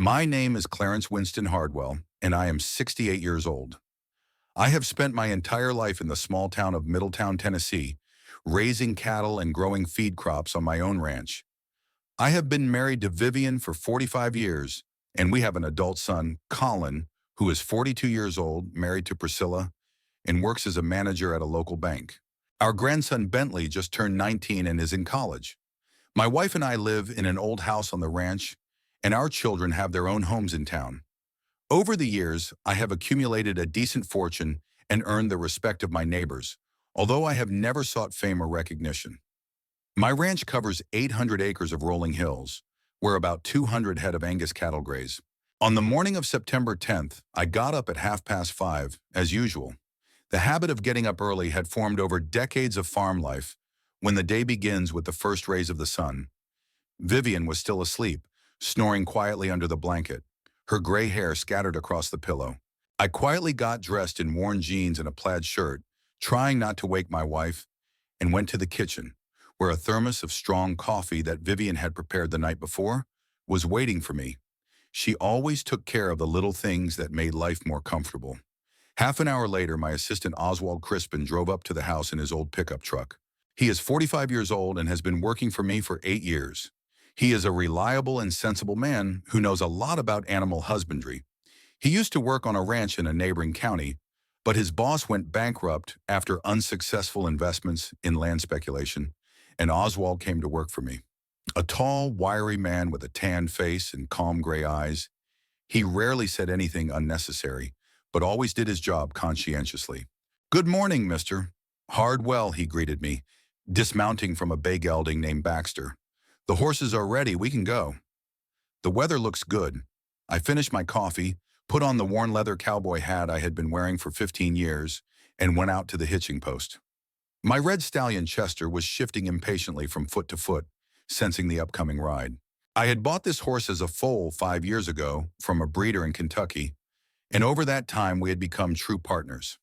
My name is Clarence Winston Hardwell, and I am 68 years old. I have spent my entire life in the small town of Middletown, Tennessee, raising cattle and growing feed crops on my own ranch. I have been married to Vivian for 45 years, and we have an adult son, Colin, who is 42 years old, married to Priscilla, and works as a manager at a local bank. Our grandson, Bentley, just turned 19 and is in college. My wife and I live in an old house on the ranch, and our children have their own homes in town. Over the years, I have accumulated a decent fortune and earned the respect of my neighbors, although I have never sought fame or recognition. My ranch covers 800 acres of rolling hills, where about 200 head of Angus cattle graze. On the morning of September 10th, I got up at 5:30, as usual. The habit of getting up early had formed over decades of farm life, when the day begins with the first rays of the sun. Vivian was still asleep, snoring quietly under the blanket, her gray hair scattered across the pillow. I quietly got dressed in worn jeans and a plaid shirt, trying not to wake my wife, and went to the kitchen, where a thermos of strong coffee that Vivian had prepared the night before was waiting for me. She always took care of the little things that made life more comfortable. Half an hour later, my assistant Oswald Crispin drove up to the house in his old pickup truck. He is 45 years old and has been working for me for 8 years. He is a reliable and sensible man who knows a lot about animal husbandry. He used to work on a ranch in a neighboring county, but his boss went bankrupt after unsuccessful investments in land speculation, and Oswald came to work for me. A tall, wiry man with a tanned face and calm gray eyes, he rarely said anything unnecessary, but always did his job conscientiously. "Good morning, Mr. Hardwell," he greeted me, dismounting from a bay gelding named Baxter. "The horses are ready, we can go." "The weather looks good." I finished my coffee, put on the worn leather cowboy hat I had been wearing for 15 years, and went out to the hitching post. My red stallion Chester was shifting impatiently from foot to foot, sensing the upcoming ride. I had bought this horse as a foal 5 years ago from a breeder in Kentucky, and over that time we had become true partners.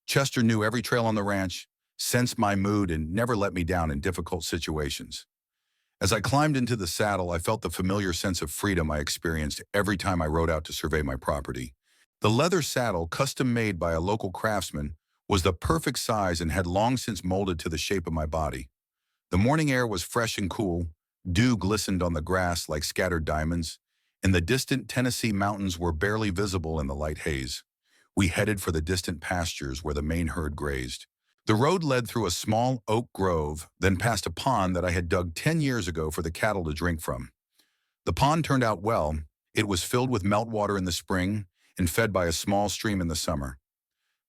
Chester knew every trail on the ranch, sensed my mood, and never let me down in difficult situations. As I climbed into the saddle, I felt the familiar sense of freedom I experienced every time I rode out to survey my property. The leather saddle, custom made by a local craftsman, was the perfect size and had long since molded to the shape of my body. The morning air was fresh and cool, dew glistened on the grass like scattered diamonds, and the distant Tennessee mountains were barely visible in the light haze. We headed for the distant pastures where the main herd grazed. The road led through a small oak grove, then past a pond that I had dug 10 years ago for the cattle to drink from. The pond turned out well. It was filled with meltwater in the spring and fed by a small stream in the summer.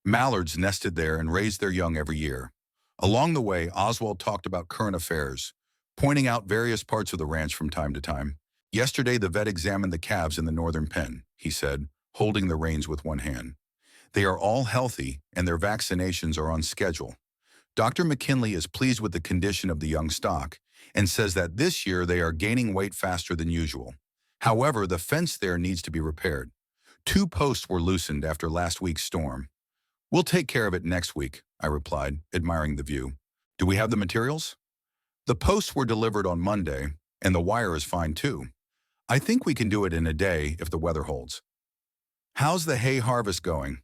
Mallards nested there and raised their young every year. Along the way, Oswald talked about current affairs, pointing out various parts of the ranch from time to time. "Yesterday, the vet examined the calves in the northern pen," he said, holding the reins with one hand. "They are all healthy, and their vaccinations are on schedule. Dr. McKinley is pleased with the condition of the young stock and says that this year they are gaining weight faster than usual. However, the fence there needs to be repaired. 2 posts were loosened after last week's storm." "We'll take care of it next week," I replied, admiring the view. "Do we have the materials?" "The posts were delivered on Monday, and the wire is fine too. I think we can do it in a day if the weather holds." "How's the hay harvest going?"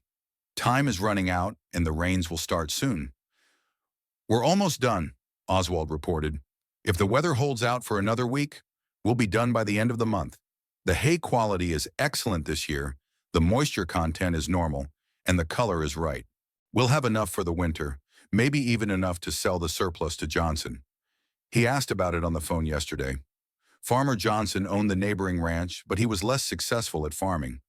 "Time is running out, and the rains will start soon." "We're almost done," Oswald reported. "If the weather holds out for another week, we'll be done by the end of the month. The hay quality is excellent this year, the moisture content is normal, and the color is right. We'll have enough for the winter, maybe even enough to sell the surplus to Johnson." He asked about it on the phone yesterday. Farmer Johnson owned the neighboring ranch, but he was less successful at farming.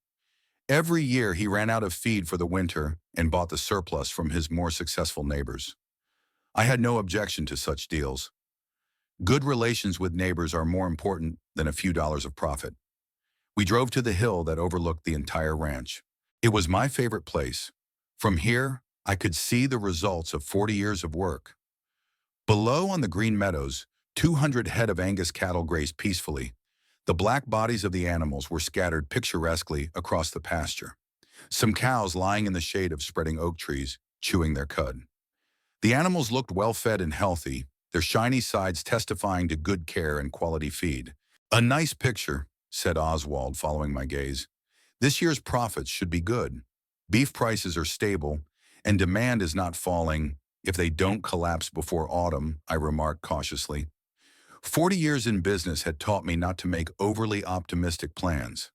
Every year he ran out of feed for the winter and bought the surplus from his more successful neighbors. I had no objection to such deals. Good relations with neighbors are more important than a few dollars of profit. We drove to the hill that overlooked the entire ranch. It was my favorite place. From here, I could see the results of 40 years of work. Below on the green meadows, 200 head of Angus cattle grazed peacefully. The black bodies of the animals were scattered picturesquely across the pasture. Some cows lying in the shade of spreading oak trees, chewing their cud. The animals looked well-fed and healthy, their shiny sides testifying to good care and quality feed. A nice picture, said Oswald, following my gaze. This year's profits should be good. Beef prices are stable, and demand is not falling if they don't collapse before autumn, I remarked cautiously. 40 years in business had taught me not to make overly optimistic plans.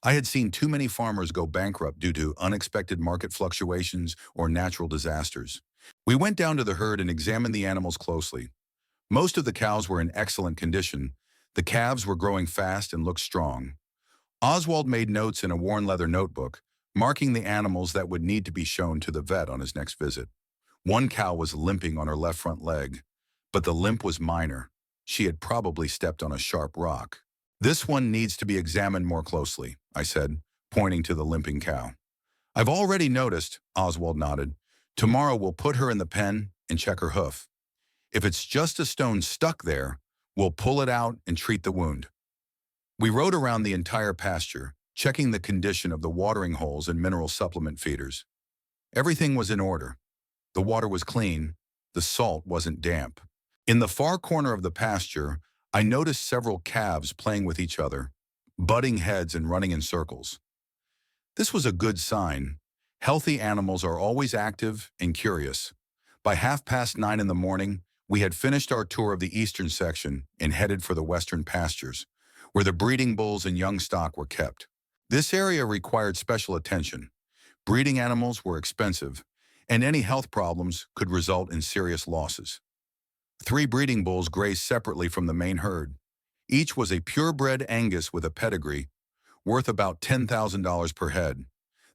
I had seen too many farmers go bankrupt due to unexpected market fluctuations or natural disasters. We went down to the herd and examined the animals closely. Most of the cows were in excellent condition. The calves were growing fast and looked strong. Oswald made notes in a worn leather notebook, marking the animals that would need to be shown to the vet on his next visit. One cow was limping on her left front leg, but the limp was minor. She had probably stepped on a sharp rock. This one needs to be examined more closely, I said, pointing to the limping cow. I've already noticed, Oswald nodded. Tomorrow we'll put her in the pen and check her hoof. If it's just a stone stuck there, we'll pull it out and treat the wound. We rode around the entire pasture, checking the condition of the watering holes and mineral supplement feeders. Everything was in order. The water was clean. The salt wasn't damp. In the far corner of the pasture, I noticed several calves playing with each other, butting heads and running in circles. This was a good sign. Healthy animals are always active and curious. By 9:30 in the morning, we had finished our tour of the eastern section and headed for the western pastures, where the breeding bulls and young stock were kept. This area required special attention. Breeding animals were expensive, and any health problems could result in serious losses. 3 breeding bulls grazed separately from the main herd. Each was a purebred Angus with a pedigree, worth about $10,000 per head.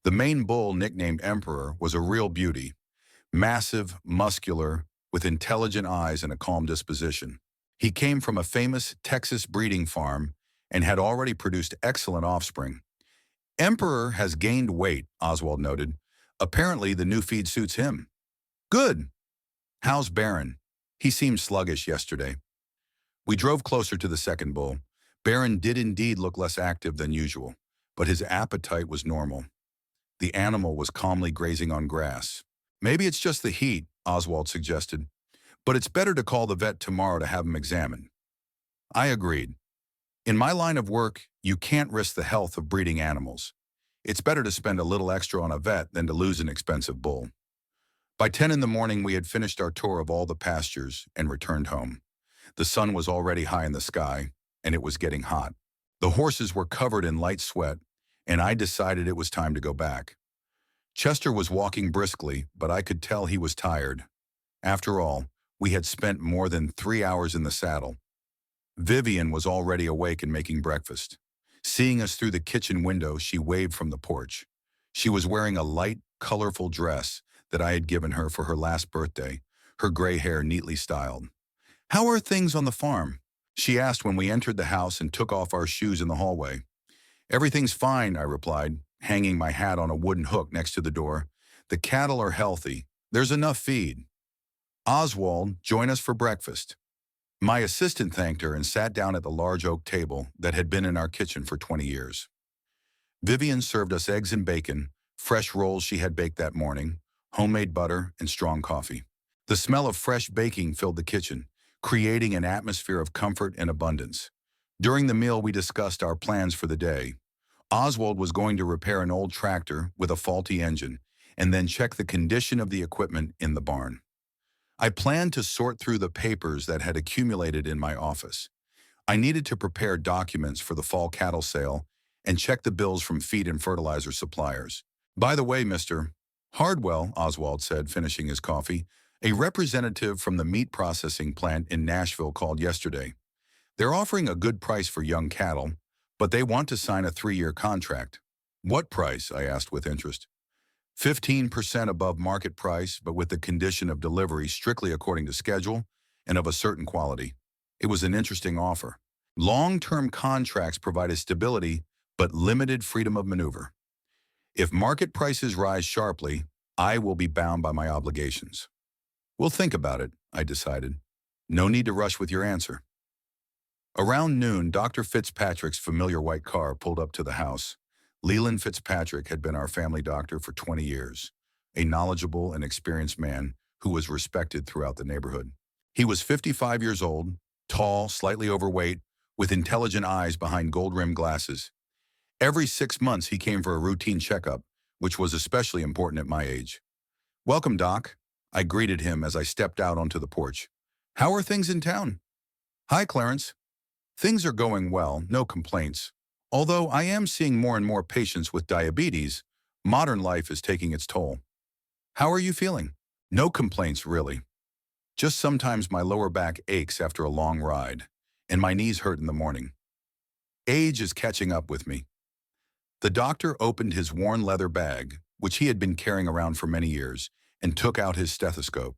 The main bull, nicknamed Emperor, was a real beauty. Massive, muscular, with intelligent eyes and a calm disposition. He came from a famous Texas breeding farm and had already produced excellent offspring. Emperor has gained weight, Oswald noted. Apparently the new feed suits him. Good. How's Baron? He seemed sluggish yesterday. We drove closer to the second bull. Baron did indeed look less active than usual, but his appetite was normal. The animal was calmly grazing on grass. Maybe it's just the heat, Oswald suggested, but it's better to call the vet tomorrow to have him examined. I agreed. In my line of work, you can't risk the health of breeding animals. It's better to spend a little extra on a vet than to lose an expensive bull. By 10 in the morning, we had finished our tour of all the pastures and returned home. The sun was already high in the sky, and it was getting hot. The horses were covered in light sweat, and I decided it was time to go back. Chester was walking briskly, but I could tell he was tired. After all, we had spent more than 3 hours in the saddle. Vivian was already awake and making breakfast. Seeing us through the kitchen window, she waved from the porch. She was wearing a light, colorful dress that I had given her for her last birthday, her gray hair neatly styled. "How are things on the farm?" she asked when we entered the house and took off our shoes in the hallway. "Everything's fine," I replied, hanging my hat on a wooden hook next to the door. "The cattle are healthy. There's enough feed. Oswald, join us for breakfast." My assistant thanked her and sat down at the large oak table that had been in our kitchen for 20 years. Vivian served us eggs and bacon, fresh rolls she had baked that morning, homemade butter, and strong coffee. The smell of fresh baking filled the kitchen, creating an atmosphere of comfort and abundance. During the meal, we discussed our plans for the day. Oswald was going to repair an old tractor with a faulty engine and then check the condition of the equipment in the barn. I planned to sort through the papers that had accumulated in my office. I needed to prepare documents for the fall cattle sale and check the bills from feed and fertilizer suppliers. "By the way, Mr. Hardwell," Oswald said, finishing his coffee, "a representative from the meat processing plant in Nashville called yesterday. They're offering a good price for young cattle, but they want to sign a 3-year contract." "What price?" I asked with interest. 15% above market price, but with the condition of delivery strictly according to schedule and of a certain quality. It was an interesting offer. Long-term contracts provided stability, but limited freedom of maneuver. If market prices rise sharply, I will be bound by my obligations. "We'll think about it," I decided. "No need to rush with your answer." Around noon, Dr. Fitzpatrick's familiar white car pulled up to the house. Leland Fitzpatrick had been our family doctor for 20 years, a knowledgeable and experienced man who was respected throughout the neighborhood. He was 55 years old, tall, slightly overweight, with intelligent eyes behind gold-rimmed glasses. Every 6 months, he came for a routine checkup, which was especially important at my age. "Welcome, Doc." I greeted him as I stepped out onto the porch. "How are things in town?" "Hi, Clarence. Things are going well, no complaints. Although I am seeing more and more patients with diabetes, modern life is taking its toll. How are you feeling?" "No complaints, really. Just sometimes my lower back aches after a long ride, and my knees hurt in the morning. Age is catching up with me." The doctor opened his worn leather bag, which he had been carrying around for many years, and took out his stethoscope.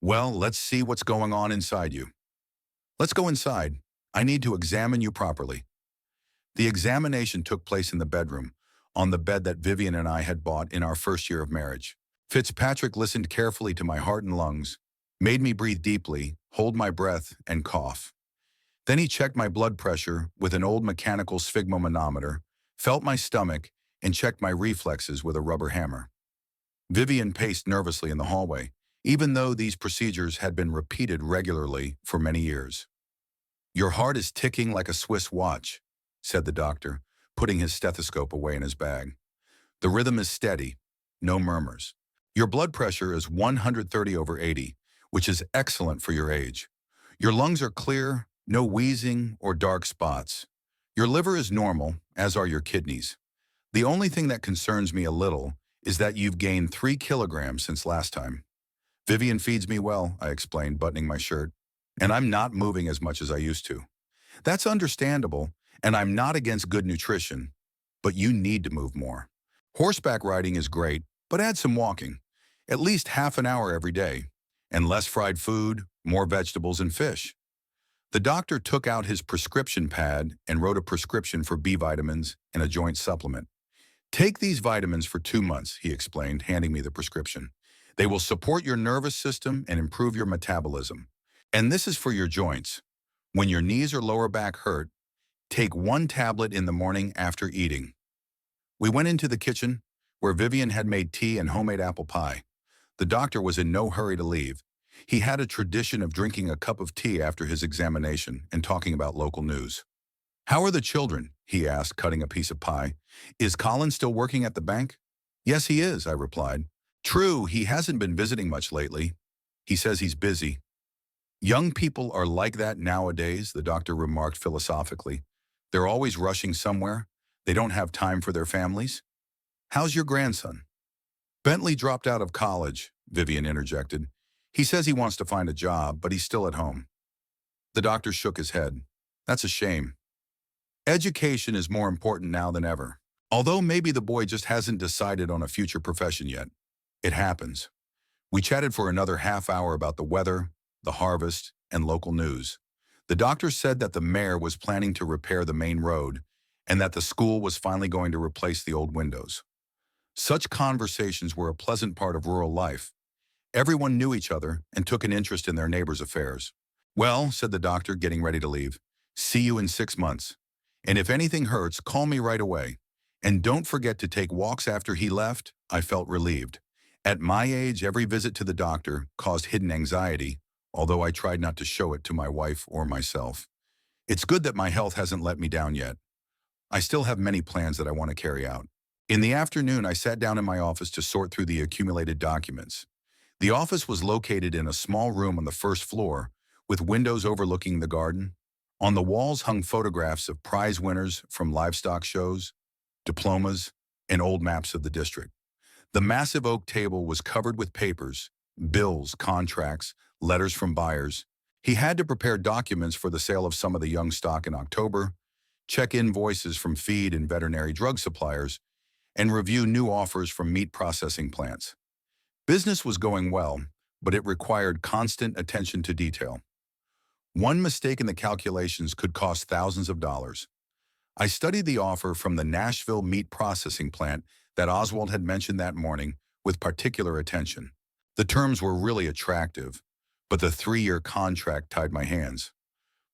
"Well, let's see what's going on inside you." "Let's go inside. I need to examine you properly." The examination took place in the bedroom, on the bed that Vivian and I had bought in our first year of marriage. Fitzpatrick listened carefully to my heart and lungs, made me breathe deeply, hold my breath, and cough. Then he checked my blood pressure with an old mechanical sphygmomanometer, felt my stomach, and checked my reflexes with a rubber hammer. Vivian paced nervously in the hallway, even though these procedures had been repeated regularly for many years. "Your heart is ticking like a Swiss watch," said the doctor, putting his stethoscope away in his bag. "The rhythm is steady, no murmurs. Your blood pressure is 130/80, which is excellent for your age. Your lungs are clear, no wheezing or dark spots. Your liver is normal, as are your kidneys. The only thing that concerns me a little is that you've gained 3 kilograms since last time." "Vivian feeds me well," I explained, buttoning my shirt, "and I'm not moving as much as I used to." "That's understandable, and I'm not against good nutrition, but you need to move more. Horseback riding is great, but add some walking, at least half an hour every day, and less fried food, more vegetables and fish." The doctor took out his prescription pad and wrote a prescription for B vitamins and a joint supplement. "Take these vitamins for 2 months," he explained, handing me the prescription. "They will support your nervous system and improve your metabolism. And this is for your joints. When your knees or lower back hurt, take 1 tablet in the morning after eating." We went into the kitchen, where Vivian had made tea and homemade apple pie. The doctor was in no hurry to leave. He had a tradition of drinking a cup of tea after his examination and talking about local news. "How are the children?" he asked, cutting a piece of pie. "Is Colin still working at the bank?" "Yes, he is," I replied. "True, he hasn't been visiting much lately. He says he's busy." "Young people are like that nowadays," the doctor remarked philosophically. "They're always rushing somewhere. They don't have time for their families." "How's your grandson?" "Bentley dropped out of college," Vivian interjected. "He says he wants to find a job, but he's still at home." The doctor shook his head. "That's a shame. Education is more important now than ever. Although maybe the boy just hasn't decided on a future profession yet. It happens." We chatted for another half hour about the weather, the harvest, and local news. The doctor said that the mayor was planning to repair the main road and that the school was finally going to replace the old windows. Such conversations were a pleasant part of rural life. Everyone knew each other and took an interest in their neighbors' affairs. "Well," said the doctor, getting ready to leave, "see you in 6 months. And if anything hurts, call me right away. And don't forget to take walks." After he left, I felt relieved. At my age, every visit to the doctor caused hidden anxiety, although I tried not to show it to my wife or myself. It's good that my health hasn't let me down yet. I still have many plans that I want to carry out. In the afternoon, I sat down in my office to sort through the accumulated documents. The office was located in a small room on the first floor, with windows overlooking the garden. On the walls hung photographs of prize winners from livestock shows, diplomas, and old maps of the district. The massive oak table was covered with papers, bills, contracts, letters from buyers. He had to prepare documents for the sale of some of the young stock in October, check invoices from feed and veterinary drug suppliers, and review new offers from meat processing plants. Business was going well, but it required constant attention to detail. One mistake in the calculations could cost thousands of dollars. I studied the offer from the Nashville meat processing plant that Oswald had mentioned that morning with particular attention. The terms were really attractive, but the 3-year contract tied my hands.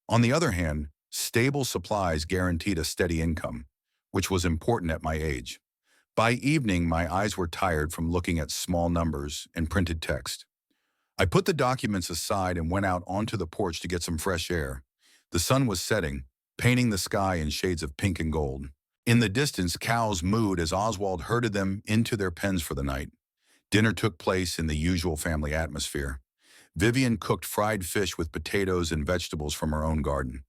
On the other hand, stable supplies guaranteed a steady income, which was important at my age. By evening, my eyes were tired from looking at small numbers and printed text. I put the documents aside and went out onto the porch to get some fresh air. The sun was setting, painting the sky in shades of pink and gold. In the distance, cows mooed as Oswald herded them into their pens for the night. Dinner took place in the usual family atmosphere. Vivian cooked fried fish with potatoes and vegetables from her own garden.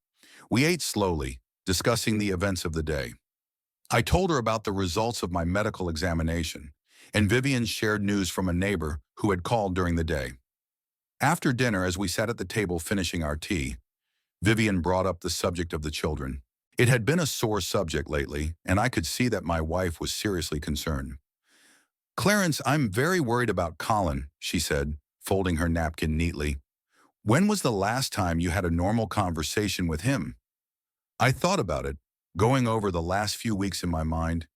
We ate slowly, discussing the events of the day. I told her about the results of my medical examination, and Vivian shared news from a neighbor who had called during the day. After dinner, as we sat at the table finishing our tea, Vivian brought up the subject of the children. It had been a sore subject lately, and I could see that my wife was seriously concerned. "Clarence, I'm very worried about Colin," she said, folding her napkin neatly. "When was the last time you had a normal conversation with him?" I thought about it, going over the last few weeks in my mind.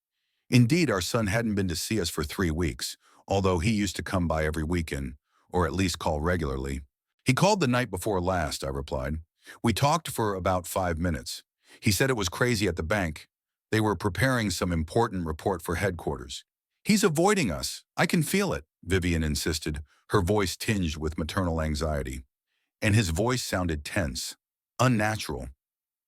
Indeed, our son hadn't been to see us for 3 weeks, although he used to come by every weekend, or at least call regularly. "He called the night before last," I replied. "We talked for about 5 minutes. He said it was crazy at the bank. They were preparing some important report for headquarters. He's avoiding us. I can feel it," Vivian insisted, her voice tinged with maternal anxiety. And his voice sounded tense, unnatural.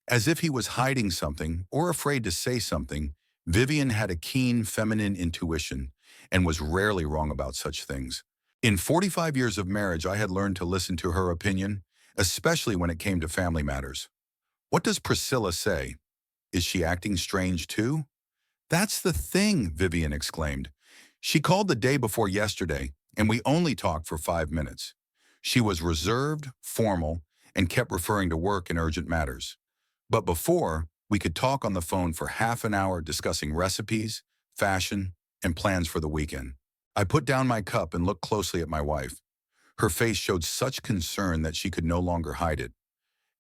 As if he was hiding something or afraid to say something. Vivian had a keen feminine intuition and was rarely wrong about such things. In 45 years of marriage, I had learned to listen to her opinion, especially when it came to family matters. "What does Priscilla say? Is she acting strange too?" "That's the thing," Vivian exclaimed. "She called the day before yesterday, and we only talked for 5 minutes. She was reserved, formal, and kept referring to work and urgent matters. But before, we could talk on the phone for half an hour discussing recipes, fashion, and plans for the weekend." I put down my cup and looked closely at my wife. Her face showed such concern that she could no longer hide it.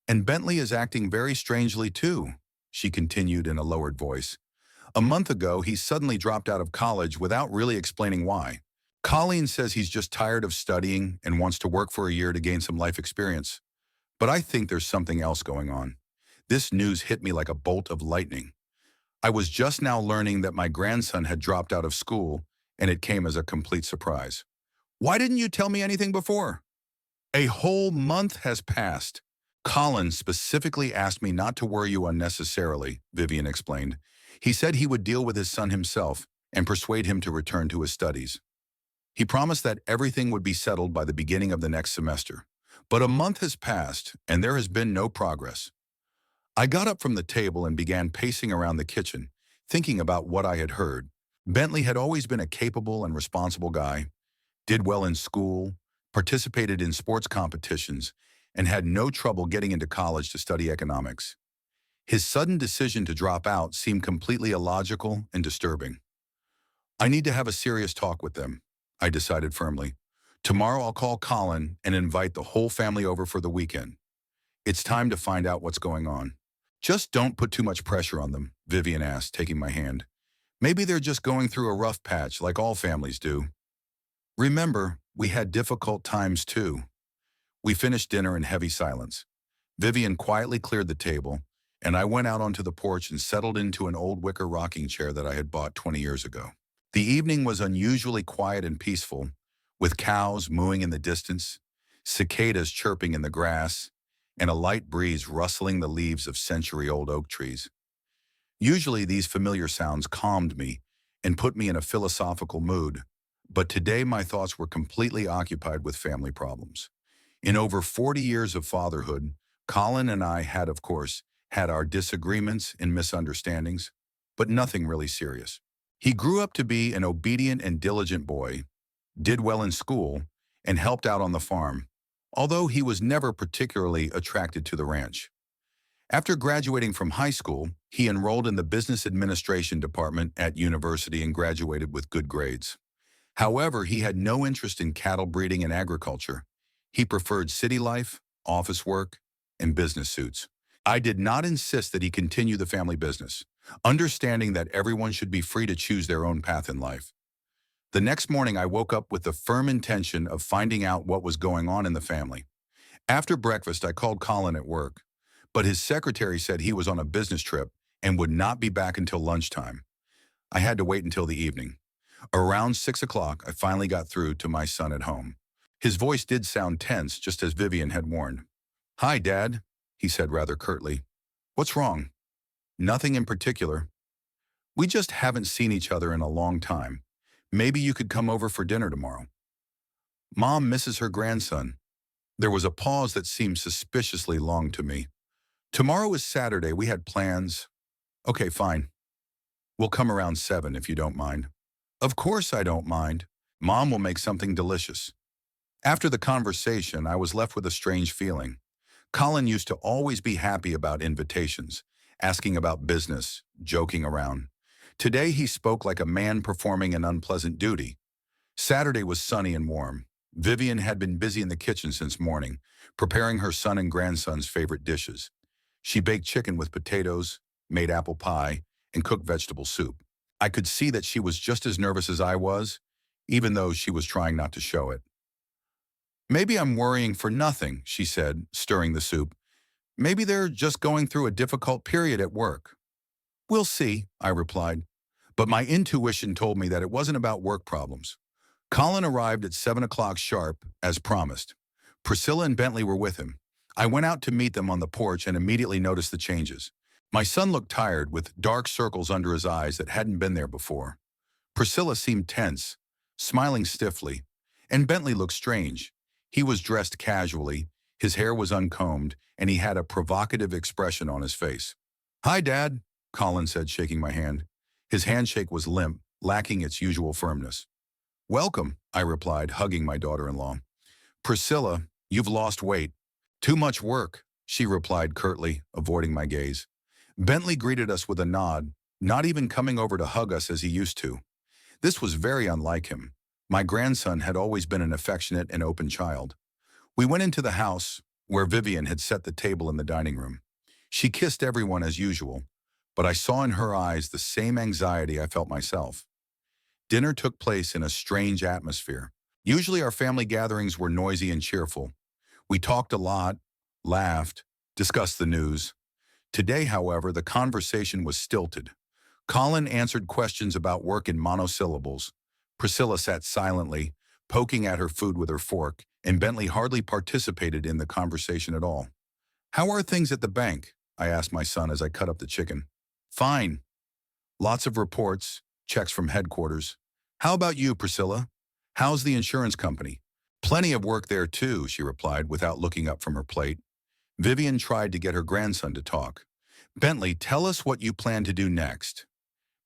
"And Bentley is acting very strangely too," she continued in a lowered voice. "A month ago, he suddenly dropped out of college without really explaining why. Colleen says he's just tired of studying and wants to work for a year to gain some life experience. But I think there's something else going on." This news hit me like a bolt of lightning. I was just now learning that my grandson had dropped out of school, and it came as a complete surprise. "Why didn't you tell me anything before?" "A whole month has passed. Colin specifically asked me not to worry you unnecessarily," Vivian explained. "He said he would deal with his son himself and persuade him to return to his studies. He promised that everything would be settled by the beginning of the next semester. But a month has passed, and there has been no progress." I got up from the table and began pacing around the kitchen, thinking about what I had heard. Bentley had always been a capable and responsible guy, did well in school, participated in sports competitions, and had no trouble getting into college to study economics. His sudden decision to drop out seemed completely illogical and disturbing. "I need to have a serious talk with them," I decided firmly. "Tomorrow I'll call Colin and invite the whole family over for the weekend. It's time to find out what's going on." "Just don't put too much pressure on them," Vivian asked, taking my hand. "Maybe they're just going through a rough patch like all families do. Remember, we had difficult times too." We finished dinner in heavy silence. Vivian quietly cleared the table, and I went out onto the porch and settled into an old wicker rocking chair that I had bought 20 years ago. The evening was unusually quiet and peaceful, with cows mooing in the distance, cicadas chirping in the grass, and a light breeze rustling the leaves of century-old oak trees. Usually these familiar sounds calmed me and put me in a philosophical mood, but today my thoughts were completely occupied with family problems. In over 40 years of fatherhood, Colin and I had, of course, had our disagreements and misunderstandings, but nothing really serious. He grew up to be an obedient and diligent boy, did well in school, and helped out on the farm, although he was never particularly attracted to the ranch. After graduating from high school, he enrolled in the business administration department at university and graduated with good grades. However, he had no interest in cattle breeding and agriculture. He preferred city life, office work, and business suits. I did not insist that he continue the family business, understanding that everyone should be free to choose their own path in life. The next morning, I woke up with the firm intention of finding out what was going on in the family. After breakfast, I called Colin at work, but his secretary said he was on a business trip and would not be back until lunchtime. I had to wait until the evening. Around 6 o'clock, I finally got through to my son at home. His voice did sound tense, just as Vivian had warned. "Hi, Dad," he said rather curtly. What's wrong? Nothing in particular. We just haven't seen each other in a long time. Maybe you could come over for dinner tomorrow. Mom misses her grandson. There was a pause that seemed suspiciously long to me. Tomorrow is Saturday. We had plans. Okay, fine. We'll come around 7 if you don't mind. Of course I don't mind. Mom will make something delicious. After the conversation, I was left with a strange feeling. Colin used to always be happy about invitations, asking about business, joking around. Today he spoke like a man performing an unpleasant duty. Saturday was sunny and warm. Vivian had been busy in the kitchen since morning, preparing her son and grandson's favorite dishes. She baked chicken with potatoes, made apple pie, and cooked vegetable soup. I could see that she was just as nervous as I was, even though she was trying not to show it. Maybe I'm worrying for nothing, she said, stirring the soup. Maybe they're just going through a difficult period at work. We'll see, I replied. But my intuition told me that it wasn't about work problems. Colin arrived at 7 o'clock sharp, as promised. Priscilla and Bentley were with him. I went out to meet them on the porch and immediately noticed the changes. My son looked tired, with dark circles under his eyes that hadn't been there before. Priscilla seemed tense, smiling stiffly, and Bentley looked strange. He was dressed casually, his hair was uncombed, and he had a provocative expression on his face. Hi, Dad, Colin said, shaking my hand. His handshake was limp, lacking its usual firmness. Welcome, I replied, hugging my daughter-in-law. Priscilla, you've lost weight. Too much work, she replied curtly, avoiding my gaze. Bentley greeted us with a nod, not even coming over to hug us as he used to. This was very unlike him. My grandson had always been an affectionate and open child. We went into the house, where Vivian had set the table in the dining room. She kissed everyone as usual, but I saw in her eyes the same anxiety I felt myself. Dinner took place in a strange atmosphere. Usually our family gatherings were noisy and cheerful. We talked a lot, laughed, discussed the news. Today, however, the conversation was stilted. Colin answered questions about work in monosyllables. Priscilla sat silently, poking at her food with her fork, and Bentley hardly participated in the conversation at all. How are things at the bank? I asked my son as I cut up the chicken. Fine. Lots of reports, checks from headquarters. How about you, Priscilla? How's the insurance company? Plenty of work there too, she replied without looking up from her plate. Vivian tried to get her grandson to talk. Bentley, tell us what you plan to do next.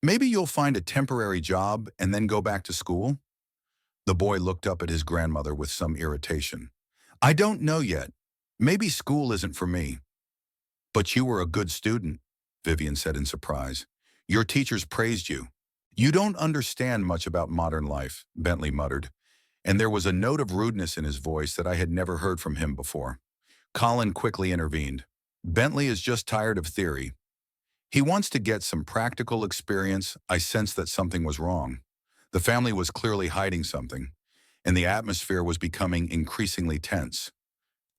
Maybe you'll find a temporary job and then go back to school? The boy looked up at his grandmother with some irritation. I don't know yet. Maybe school isn't for me. But you were a good student, Vivian said in surprise. Your teachers praised you. You don't understand much about modern life, Bentley muttered, and there was a note of rudeness in his voice that I had never heard from him before. Colin quickly intervened. Bentley is just tired of theory. He wants to get some practical experience. I sensed that something was wrong. The family was clearly hiding something, and the atmosphere was becoming increasingly tense.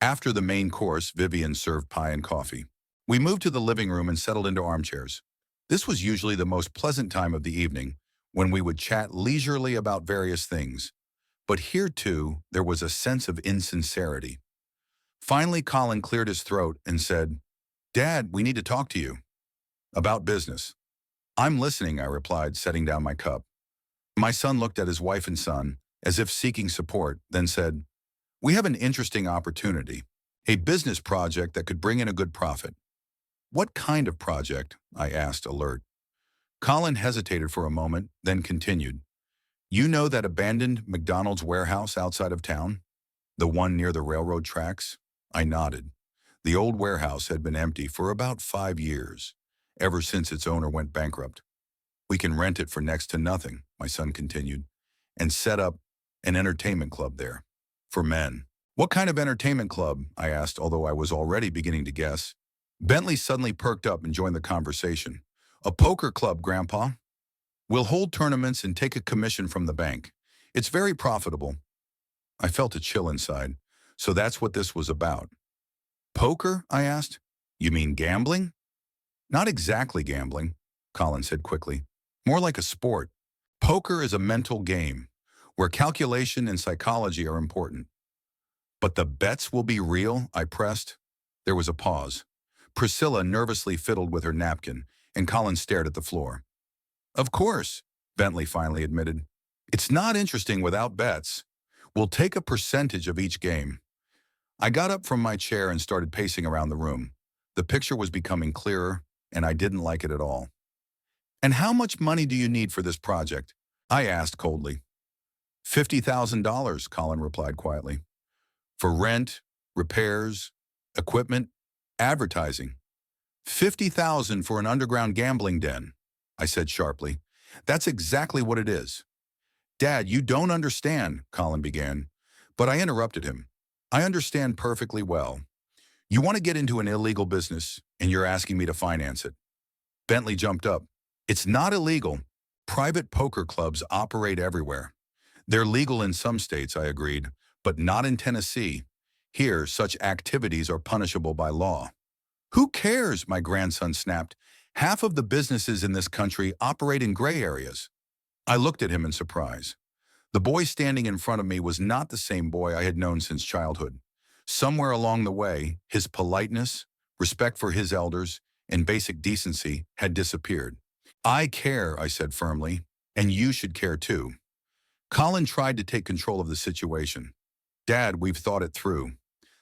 After the main course, Vivian served pie and coffee. We moved to the living room and settled into armchairs. This was usually the most pleasant time of the evening, when we would chat leisurely about various things. But here, too, there was a sense of insincerity. Finally, Colin cleared his throat and said, Dad, we need to talk to you. About business. I'm listening, I replied, setting down my cup. My son looked at his wife and son, as if seeking support, then said, We have an interesting opportunity, a business project that could bring in a good profit. What kind of project? I asked, alert. Colin hesitated for a moment, then continued. You know that abandoned McDonald's warehouse outside of town? The one near the railroad tracks? I nodded. The old warehouse had been empty for about 5 years, ever since its owner went bankrupt. We can rent it for next to nothing, my son continued, and set up an entertainment club there. For men. What kind of entertainment club? I asked, although I was already beginning to guess. Bentley suddenly perked up and joined the conversation. A poker club, Grandpa. We'll hold tournaments and take a commission from the bank. It's very profitable. I felt a chill inside. So that's what this was about. Poker? I asked. You mean gambling? Not exactly gambling, Colin said quickly. More like a sport. Poker is a mental game, where calculation and psychology are important. But the bets will be real, I pressed. There was a pause. Priscilla nervously fiddled with her napkin, and Colin stared at the floor. Of course, Bentley finally admitted. It's not interesting without bets. We'll take a percentage of each game. I got up from my chair and started pacing around the room. The picture was becoming clearer, and I didn't like it at all. And how much money do you need for this project? I asked coldly. $50,000, Colin replied quietly. For rent, repairs, equipment, advertising. 50,000 for an underground gambling den, I said sharply. That's exactly what it is. Dad, you don't understand, Colin began, but I interrupted him. I understand perfectly well. You want to get into an illegal business, and you're asking me to finance it. Bentley jumped up. It's not illegal. Private poker clubs operate everywhere. They're legal in some states, I agreed, but not in Tennessee. Here, such activities are punishable by law. Who cares, my grandson snapped. Half of the businesses in this country operate in gray areas. I looked at him in surprise. The boy standing in front of me was not the same boy I had known since childhood. Somewhere along the way, his politeness, respect for his elders, and basic decency had disappeared. I care, I said firmly, and you should care too. Colin tried to take control of the situation. Dad, we've thought it through.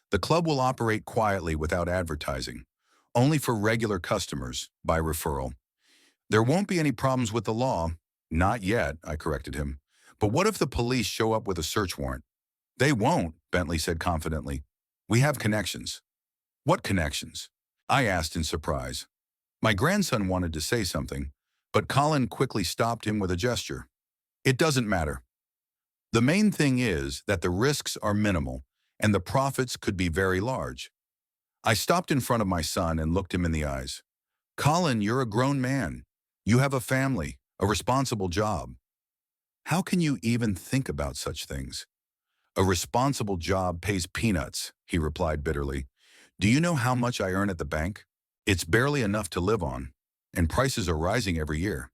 The club will operate quietly without advertising, only for regular customers, by referral. There won't be any problems with the law. Not yet, I corrected him. But what if the police show up with a search warrant? They won't, Bentley said confidently. We have connections. What connections? I asked in surprise. My grandson wanted to say something, but Colin quickly stopped him with a gesture. It doesn't matter. The main thing is that the risks are minimal and the profits could be very large. I stopped in front of my son and looked him in the eyes. Colin, you're a grown man. You have a family, a responsible job. How can you even think about such things? A responsible job pays peanuts, he replied bitterly. Do you know how much I earn at the bank? It's barely enough to live on, and prices are rising every year.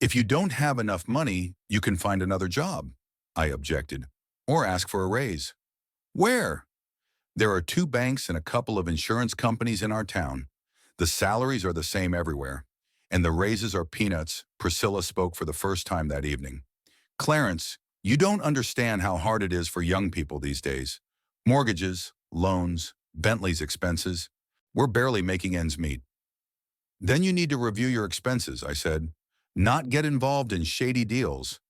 If you don't have enough money, you can find another job, I objected, or ask for a raise. Where? There are 2 banks and a couple of insurance companies in our town. The salaries are the same everywhere, and the raises are peanuts, Priscilla spoke for the first time that evening. Clarence, you don't understand how hard it is for young people these days. Mortgages, loans, Bentley's expenses. We're barely making ends meet. Then you need to review your expenses, I said. Not get involved in shady deals.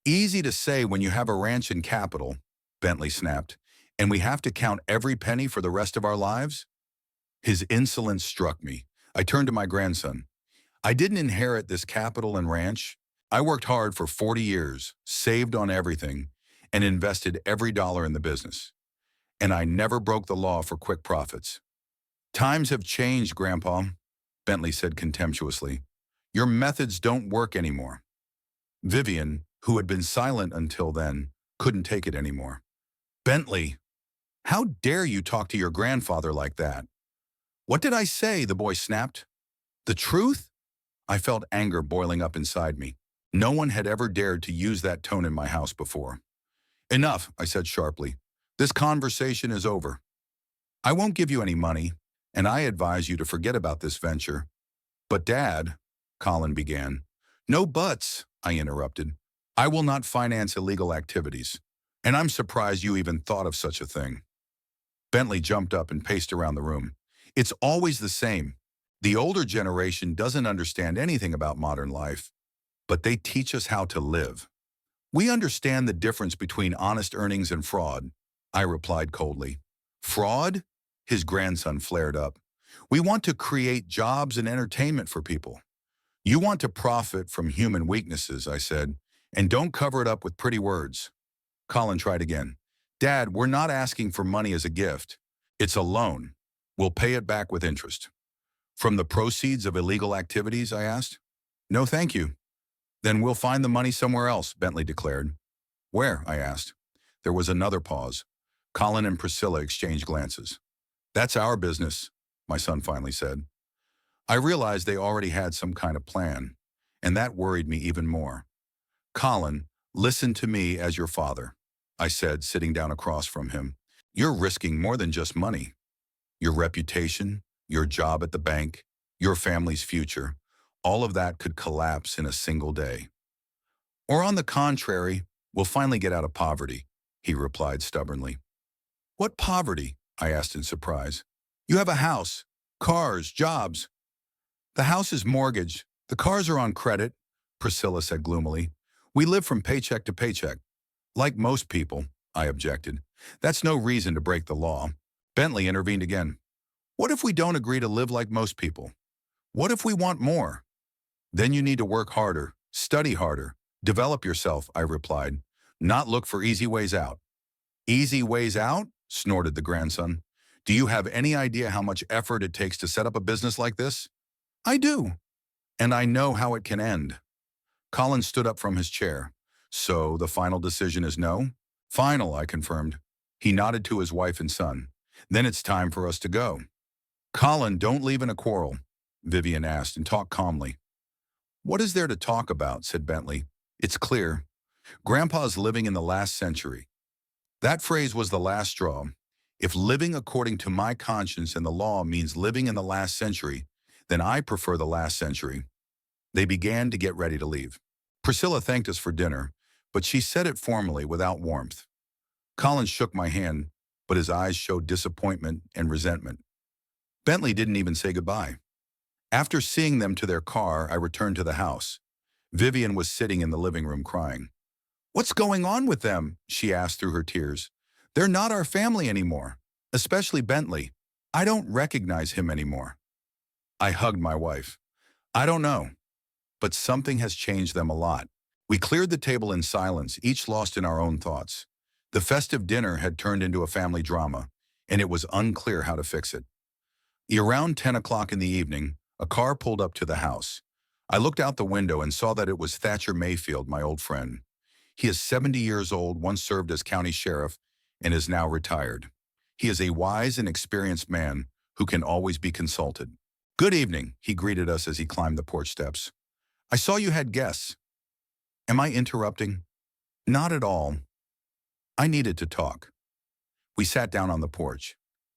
Easy to say when you have a ranch and capital, Bentley snapped, and we have to count every penny for the rest of our lives? His insolence struck me. I turned to my grandson. I didn't inherit this capital and ranch. I worked hard for 40 years, saved on everything, and invested every dollar in the business. And I never broke the law for quick profits. Times have changed, Grandpa, Bentley said contemptuously. Your methods don't work anymore. Vivian, who had been silent until then, couldn't take it anymore. Bentley, how dare you talk to your grandfather like that? What did I say? The boy snapped. The truth? I felt anger boiling up inside me. No one had ever dared to use that tone in my house before. Enough, I said sharply. This conversation is over. I won't give you any money, and I advise you to forget about this venture. But Dad, Colin began. No buts, I interrupted. I will not finance illegal activities, and I'm surprised you even thought of such a thing. Bentley jumped up and paced around the room. It's always the same. The older generation doesn't understand anything about modern life, but they teach us how to live. We understand the difference between honest earnings and fraud, I replied coldly. Fraud? His grandson flared up. We want to create jobs and entertainment for people. You want to profit from human weaknesses, I said, and don't cover it up with pretty words. Colin tried again. Dad, we're not asking for money as a gift. It's a loan. We'll pay it back with interest. From the proceeds of illegal activities, I asked. No, thank you. Then we'll find the money somewhere else, Bentley declared. Where? I asked. There was another pause. Colin and Priscilla exchanged glances. That's our business, my son finally said. I realized they already had some kind of plan, and that worried me even more. Colin, listen to me as your father, I said, sitting down across from him. You're risking more than just money. Your reputation, your job at the bank, your family's future, all of that could collapse in a single day. Or on the contrary, we'll finally get out of poverty, he replied stubbornly. What poverty? I asked in surprise. You have a house, cars, jobs. The house is mortgaged. The cars are on credit, Priscilla said gloomily. We live from paycheck to paycheck. Like most people, I objected. That's no reason to break the law. Bentley intervened again. What if we don't agree to live like most people? What if we want more? Then you need to work harder, study harder, develop yourself, I replied, not look for easy ways out. Easy ways out? Snorted the grandson. Do you have any idea how much effort it takes to set up a business like this? I do. And I know how it can end. Colin stood up from his chair. So the final decision is no? Final, I confirmed. He nodded to his wife and son. Then it's time for us to go. Colin, don't leave in a quarrel, Vivian asked, and talk calmly. What is there to talk about, said Bentley. It's clear. Grandpa's living in the last century. That phrase was the last straw. If living according to my conscience and the law means living in the last century, then I prefer the last century. They began to get ready to leave. Priscilla thanked us for dinner, but she said it formally without warmth. Colin shook my hand, but his eyes showed disappointment and resentment. Bentley didn't even say goodbye. After seeing them to their car, I returned to the house. Vivian was sitting in the living room crying. What's going on with them? She asked through her tears. They're not our family anymore, especially Bentley. I don't recognize him anymore. I hugged my wife. I don't know, but something has changed them a lot. We cleared the table in silence, each lost in our own thoughts. The festive dinner had turned into a family drama, and it was unclear how to fix it. Around 10 o'clock in the evening, a car pulled up to the house. I looked out the window and saw that it was Thatcher Mayfield, my old friend. He is 70 years old, once served as county sheriff, and is now retired. He is a wise and experienced man who can always be consulted. Good evening, he greeted us as he climbed the porch steps. I saw you had guests. Am I interrupting? Not at all. I needed to talk. We sat down on the porch.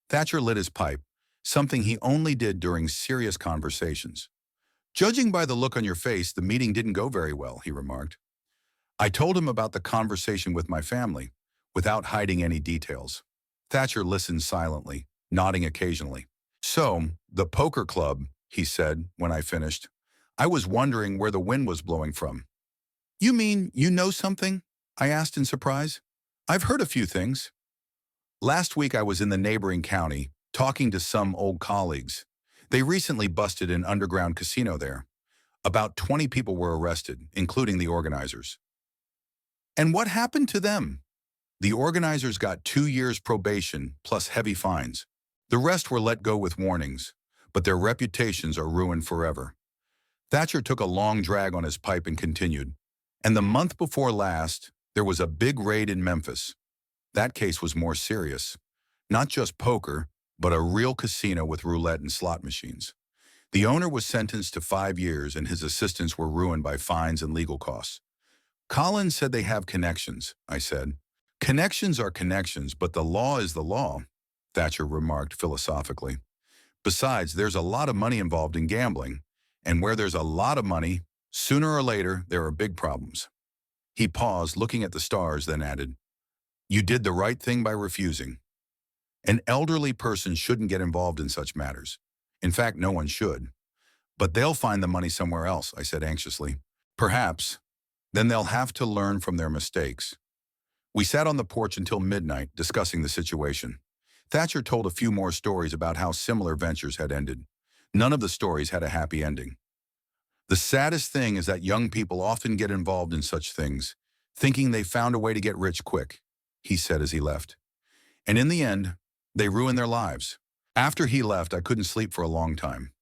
Thatcher lit his pipe, something he only did during serious conversations. Judging by the look on your face, the meeting didn't go very well, he remarked. I told him about the conversation with my family, without hiding any details. Thatcher listened silently, nodding occasionally. So, the poker club, he said when I finished. I was wondering where the wind was blowing from. You mean you know something? I asked in surprise. I've heard a few things. Last week I was in the neighboring county, talking to some old colleagues. They recently busted an underground casino there. About 20 people were arrested, including the organizers. And what happened to them? The organizers got 2 years probation plus heavy fines. The rest were let go with warnings, but their reputations are ruined forever. Thatcher took a long drag on his pipe and continued. And the month before last, there was a big raid in Memphis. That case was more serious. Not just poker, but a real casino with roulette and slot machines. The owner was sentenced to 5 years and his assistants were ruined by fines and legal costs. Collins said they have connections, I said. Connections are connections, but the law is the law, Thatcher remarked philosophically. Besides, there's a lot of money involved in gambling, and where there's a lot of money, sooner or later, there are big problems. He paused, looking at the stars, then added, You did the right thing by refusing. An elderly person shouldn't get involved in such matters. In fact, no one should. But they'll find the money somewhere else, I said anxiously. Perhaps. Then they'll have to learn from their mistakes. We sat on the porch until midnight, discussing the situation. Thatcher told a few more stories about how similar ventures had ended. None of the stories had a happy ending. The saddest thing is that young people often get involved in such things, thinking they found a way to get rich quick, he said as he left. And in the end, they ruin their lives. After he left, I couldn't sleep for a long time.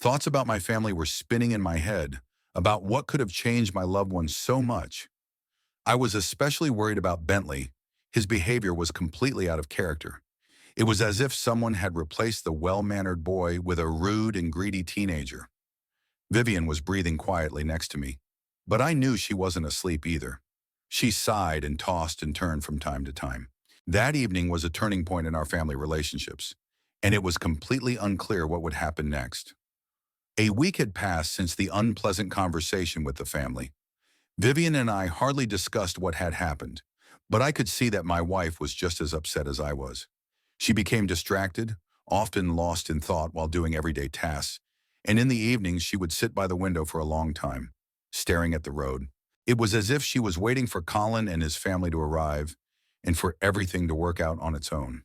Thoughts about my family were spinning in my head, about what could have changed my loved ones so much. I was especially worried about Bentley. His behavior was completely out of character. It was as if someone had replaced the well-mannered boy with a rude and greedy teenager. Vivian was breathing quietly next to me, but I knew she wasn't asleep either. She sighed and tossed and turned from time to time. That evening was a turning point in our family relationships. and it was completely unclear what would happen next. A week had passed since the unpleasant conversation with the family. Vivian and I hardly discussed what had happened, but I could see that my wife was just as upset as I was. She became distracted, often lost in thought while doing everyday tasks, and in the evenings she would sit by the window for a long time, staring at the road. It was as if she was waiting for Colin and his family to arrive and for everything to work out on its own.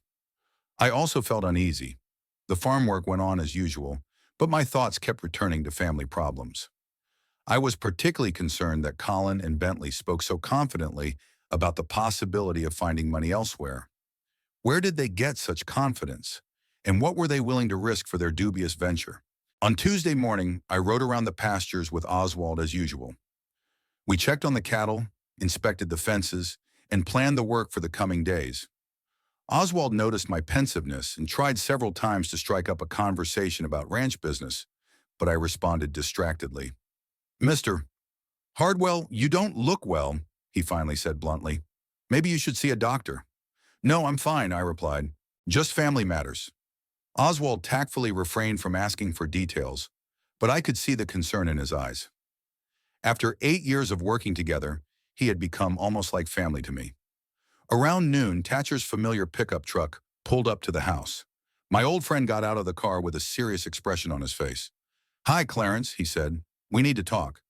I also felt uneasy. The farm work went on as usual, but my thoughts kept returning to family problems. I was particularly concerned that Colin and Bentley spoke so confidently about the possibility of finding money elsewhere. Where did they get such confidence? And what were they willing to risk for their dubious venture? On Tuesday morning, I rode around the pastures with Oswald as usual. We checked on the cattle, inspected the fences, and planned the work for the coming days. Oswald noticed my pensiveness and tried several times to strike up a conversation about ranch business, but I responded distractedly. "Mr. Hardwell, you don't look well," he finally said bluntly. "Maybe you should see a doctor." "No, I'm fine," I replied. "Just family matters." Oswald tactfully refrained from asking for details, but I could see the concern in his eyes. After 8 years of working together, he had become almost like family to me. Around noon, Thatcher's familiar pickup truck pulled up to the house. My old friend got out of the car with a serious expression on his face. "Hi, Clarence," he said. "We need to talk."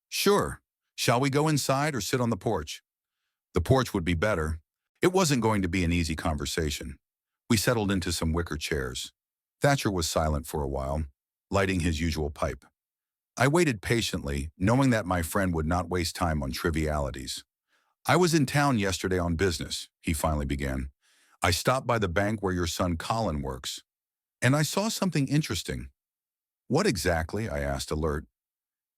"Sure. Shall we go inside or sit on the porch?" The porch would be better. It wasn't going to be an easy conversation. We settled into some wicker chairs. Thatcher was silent for a while, lighting his usual pipe. I waited patiently, knowing that my friend would not waste time on trivialities. "I was in town yesterday on business," he finally began. "I stopped by the bank where your son Colin works, and I saw something interesting." "What exactly?" I asked, alert.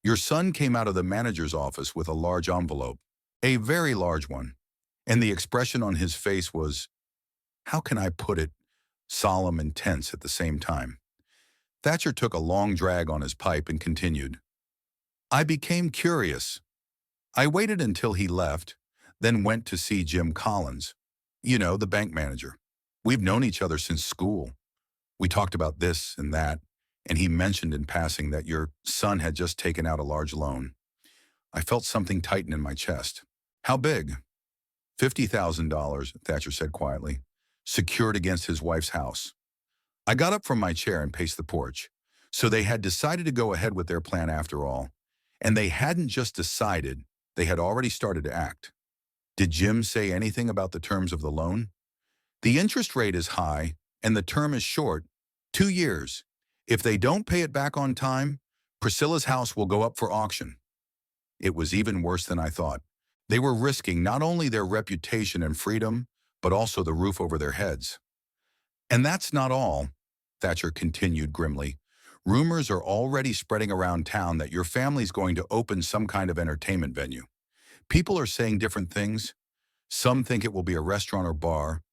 "Your son came out of the manager's office with a large envelope, a very large one, and the expression on his face was, how can I put it, solemn and tense at the same time." Thatcher took a long drag on his pipe and continued. "I became curious. I waited until he left, then went to see Jim Collins. You know, the bank manager. We've known each other since school. We talked about this and that, and he mentioned in passing that your son had just taken out a large loan. I felt something tighten in my chest. How big?" $50,000, Thatcher said quietly, secured against his wife's house. I got up from my chair and paced the porch. So they had decided to go ahead with their plan after all. And they hadn't just decided, they had already started to act. Did Jim say anything about the terms of the loan? "The interest rate is high, and the term is short, 2 years. If they don't pay it back on time, Priscilla's house will go up for auction." It was even worse than I thought. They were risking not only their reputation and freedom, but also the roof over their heads. "And that's not all," Thatcher continued grimly. "Rumors are already spreading around town that your family's going to open some kind of entertainment venue. People are saying different things. Some think it will be a restaurant or bar.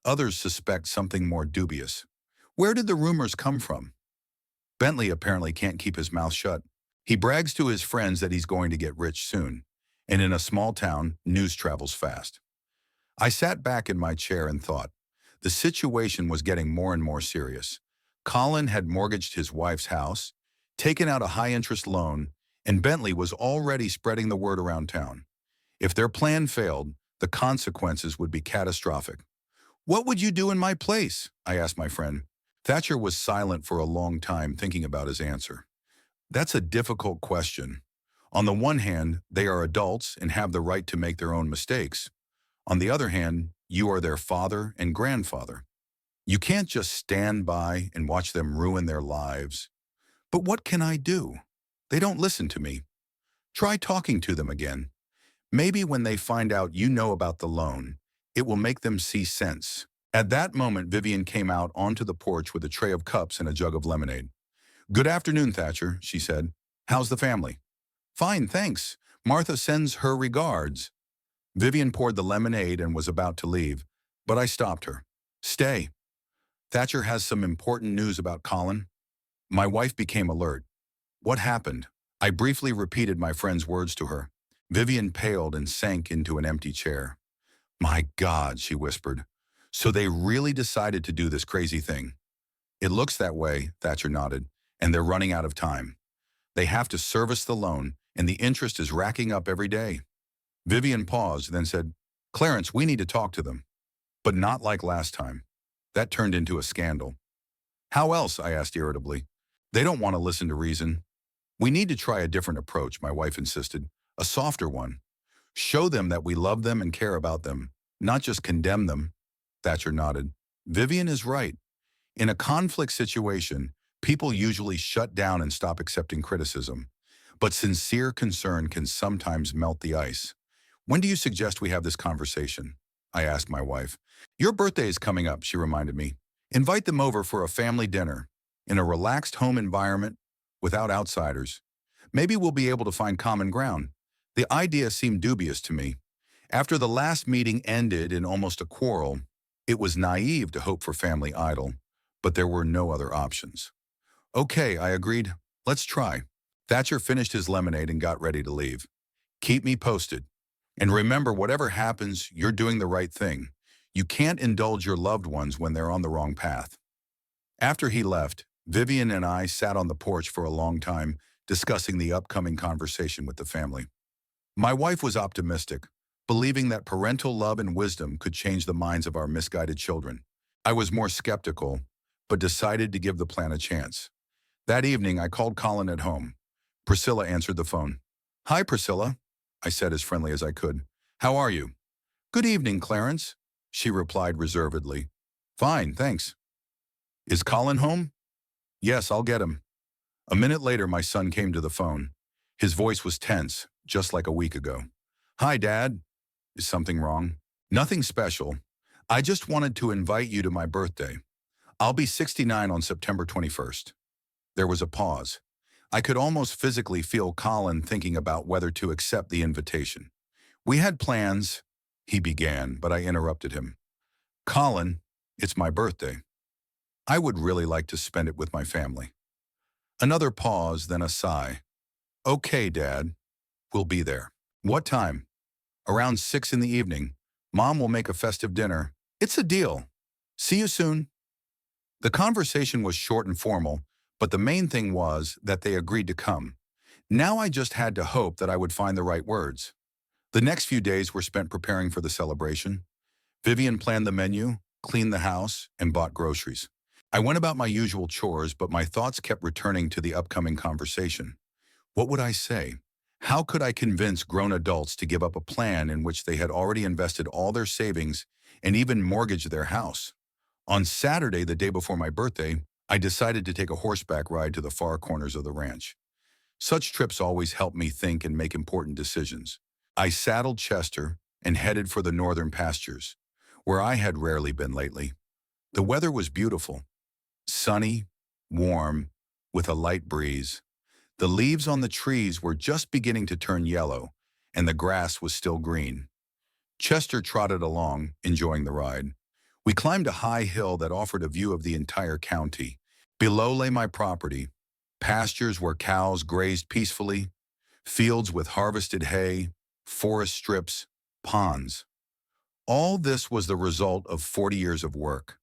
Others suspect something more dubious. Where did the rumors come from? Bentley apparently can't keep his mouth shut. He brags to his friends that he's going to get rich soon. And in a small town, news travels fast." I sat back in my chair and thought. The situation was getting more and more serious. Colin had mortgaged his wife's house, taken out a high-interest loan, and Bentley was already spreading the word around town. If their plan failed, the consequences would be catastrophic. "What would you do in my place?" I asked my friend. Thatcher was silent for a long time, thinking about his answer. "That's a difficult question. On the one hand, they are adults and have the right to make their own mistakes. On the other hand, you are their father and grandfather. You can't just stand by and watch them ruin their lives. But what can I do? They don't listen to me. Try talking to them again. Maybe when they find out you know about the loan, it will make them see sense." At that moment, Vivian came out onto the porch with a tray of cups and a jug of lemonade. "Good afternoon, Thatcher," she said. "How's the family?" "Fine, thanks. Martha sends her regards." Vivian poured the lemonade and was about to leave, but I stopped her. "Stay. Thatcher has some important news about Colin." My wife became alert. "What happened?" I briefly repeated my friend's words to her. Vivian paled and sank into an empty chair. "My God," she whispered. "So they really decided to do this crazy thing." It looks that way, Thatcher nodded, and they're running out of time. They have to service the loan, and the interest is racking up every day. Vivian paused, then said, Clarence, we need to talk to them. But not like last time. That turned into a scandal. How else? I asked irritably. They don't want to listen to reason. We need to try a different approach, my wife insisted. A softer one. Show them that we love them and care about them, not just condemn them. Thatcher nodded. Vivian is right. In a conflict situation, people usually shut down and stop accepting criticism. But sincere concern can sometimes melt the ice. When do you suggest we have this conversation? I asked my wife. Your birthday is coming up, she reminded me. Invite them over for a family dinner, in a relaxed home environment, without outsiders. Maybe we'll be able to find common ground. The idea seemed dubious to me. After the last meeting ended in almost a quarrel, it was naive to hope for family idol, but there were no other options. Okay, I agreed. Let's try. Thatcher finished his lemonade and got ready to leave. Keep me posted. And remember, whatever happens, you're doing the right thing. You can't indulge your loved ones when they're on the wrong path. After he left, Vivian and I sat on the porch for a long time, discussing the upcoming conversation with the family. My wife was optimistic, believing that parental love and wisdom could change the minds of our misguided children. I was more skeptical, but decided to give the plan a chance. That evening, I called Colin at home. Priscilla answered the phone. Hi, Priscilla, I said as friendly as I could. How are you? Good evening, Clarence, she replied reservedly. Fine, thanks. Is Colin home? Yes, I'll get him. A minute later, my son came to the phone. His voice was tense, just like a week ago. Hi, Dad. Is something wrong? Nothing special. I just wanted to invite you to my birthday. I'll be 69 on September 21st. There was a pause. I could almost physically feel Colin thinking about whether to accept the invitation. We had plans, he began, but I interrupted him. Colin, it's my birthday. I would really like to spend it with my family. Another pause, then a sigh. Okay, Dad. We'll be there. What time? Around 6 in the evening. Mom will make a festive dinner. It's a deal. See you soon. The conversation was short and formal, but the main thing was that they agreed to come. Now I just had to hope that I would find the right words. The next few days were spent preparing for the celebration. Vivian planned the menu, cleaned the house, and bought groceries. I went about my usual chores, but my thoughts kept returning to the upcoming conversation. What would I say? How could I convince grown adults to give up a plan in which they had already invested all their savings and even mortgaged their house? On Saturday, the day before my birthday, I decided to take a horseback ride to the far corners of the ranch. Such trips always help me think and make important decisions. I saddled Chester and headed for the northern pastures, where I had rarely been lately. The weather was beautiful. Sunny, warm, with a light breeze. The leaves on the trees were just beginning to turn yellow, and the grass was still green. Chester trotted along, enjoying the ride. We climbed a high hill that offered a view of the entire county. Below lay my property, pastures where cows grazed peacefully, fields with harvested hay, forest strips, ponds. All this was the result of 40 years of work.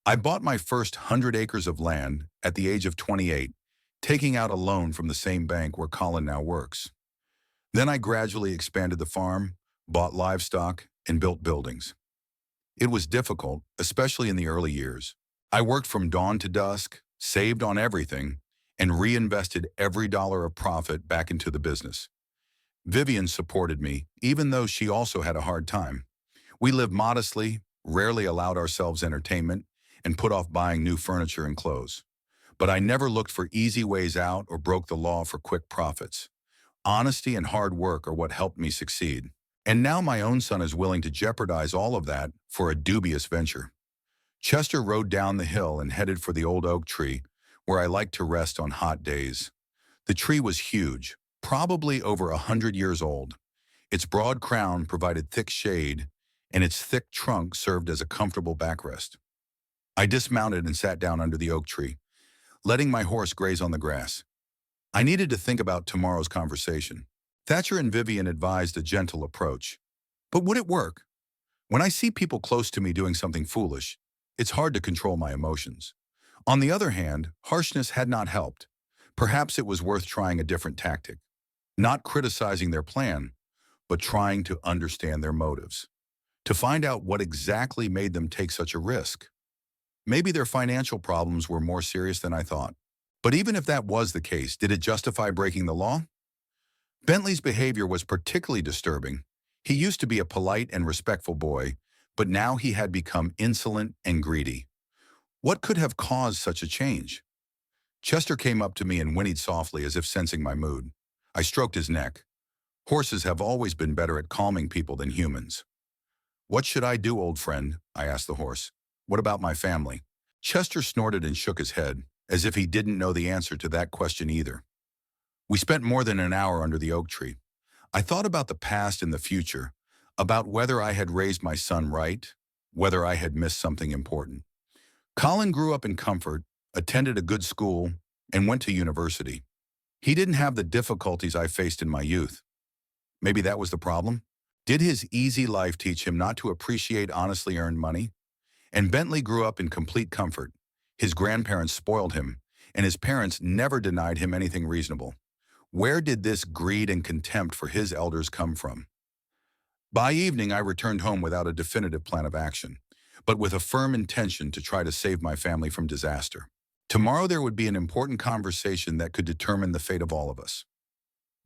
I bought my first 100 acres of land at the age of 28, taking out a loan from the same bank where Colin now works. Then I gradually expanded the farm, bought livestock, and built buildings. It was difficult, especially in the early years. I worked from dawn to dusk, saved on everything, and reinvested every dollar of profit back into the business. Vivian supported me, even though she also had a hard time. We lived modestly, rarely allowed ourselves entertainment, and put off buying new furniture and clothes. But I never looked for easy ways out or broke the law for quick profits. Honesty and hard work are what helped me succeed. And now my own son is willing to jeopardize all of that for a dubious venture. Chester rode down the hill and headed for the old oak tree, where I like to rest on hot days. The tree was huge, probably over 100 years old. Its broad crown provided thick shade, and its thick trunk served as a comfortable backrest. I dismounted and sat down under the oak tree, letting my horse graze on the grass. I needed to think about tomorrow's conversation. Thatcher and Vivian advised a gentle approach. But would it work? When I see people close to me doing something foolish, it's hard to control my emotions. On the other hand, harshness had not helped. Perhaps it was worth trying a different tactic. Not criticizing their plan, but trying to understand their motives. To find out what exactly made them take such a risk. Maybe their financial problems were more serious than I thought. But even if that was the case, did it justify breaking the law? Bentley's behavior was particularly disturbing. He used to be a polite and respectful boy, but now he had become insolent and greedy. What could have caused such a change? Chester came up to me and whinnied softly as if sensing my mood. I stroked his neck. Horses have always been better at calming people than humans. What should I do, old friend? I asked the horse. What about my family? Chester snorted and shook his head, as if he didn't know the answer to that question either. We spent more than an hour under the oak tree. I thought about the past and the future, about whether I had raised my son right, whether I had missed something important. Colin grew up in comfort, attended a good school, and went to university. He didn't have the difficulties I faced in my youth. Maybe that was the problem? Did his easy life teach him not to appreciate honestly earned money? And Bentley grew up in complete comfort. His grandparents spoiled him, and his parents never denied him anything reasonable. Where did this greed and contempt for his elders come from? By evening, I returned home without a definitive plan of action, but with a firm intention to try to save my family from disaster. Tomorrow there would be an important conversation that could determine the fate of all of us.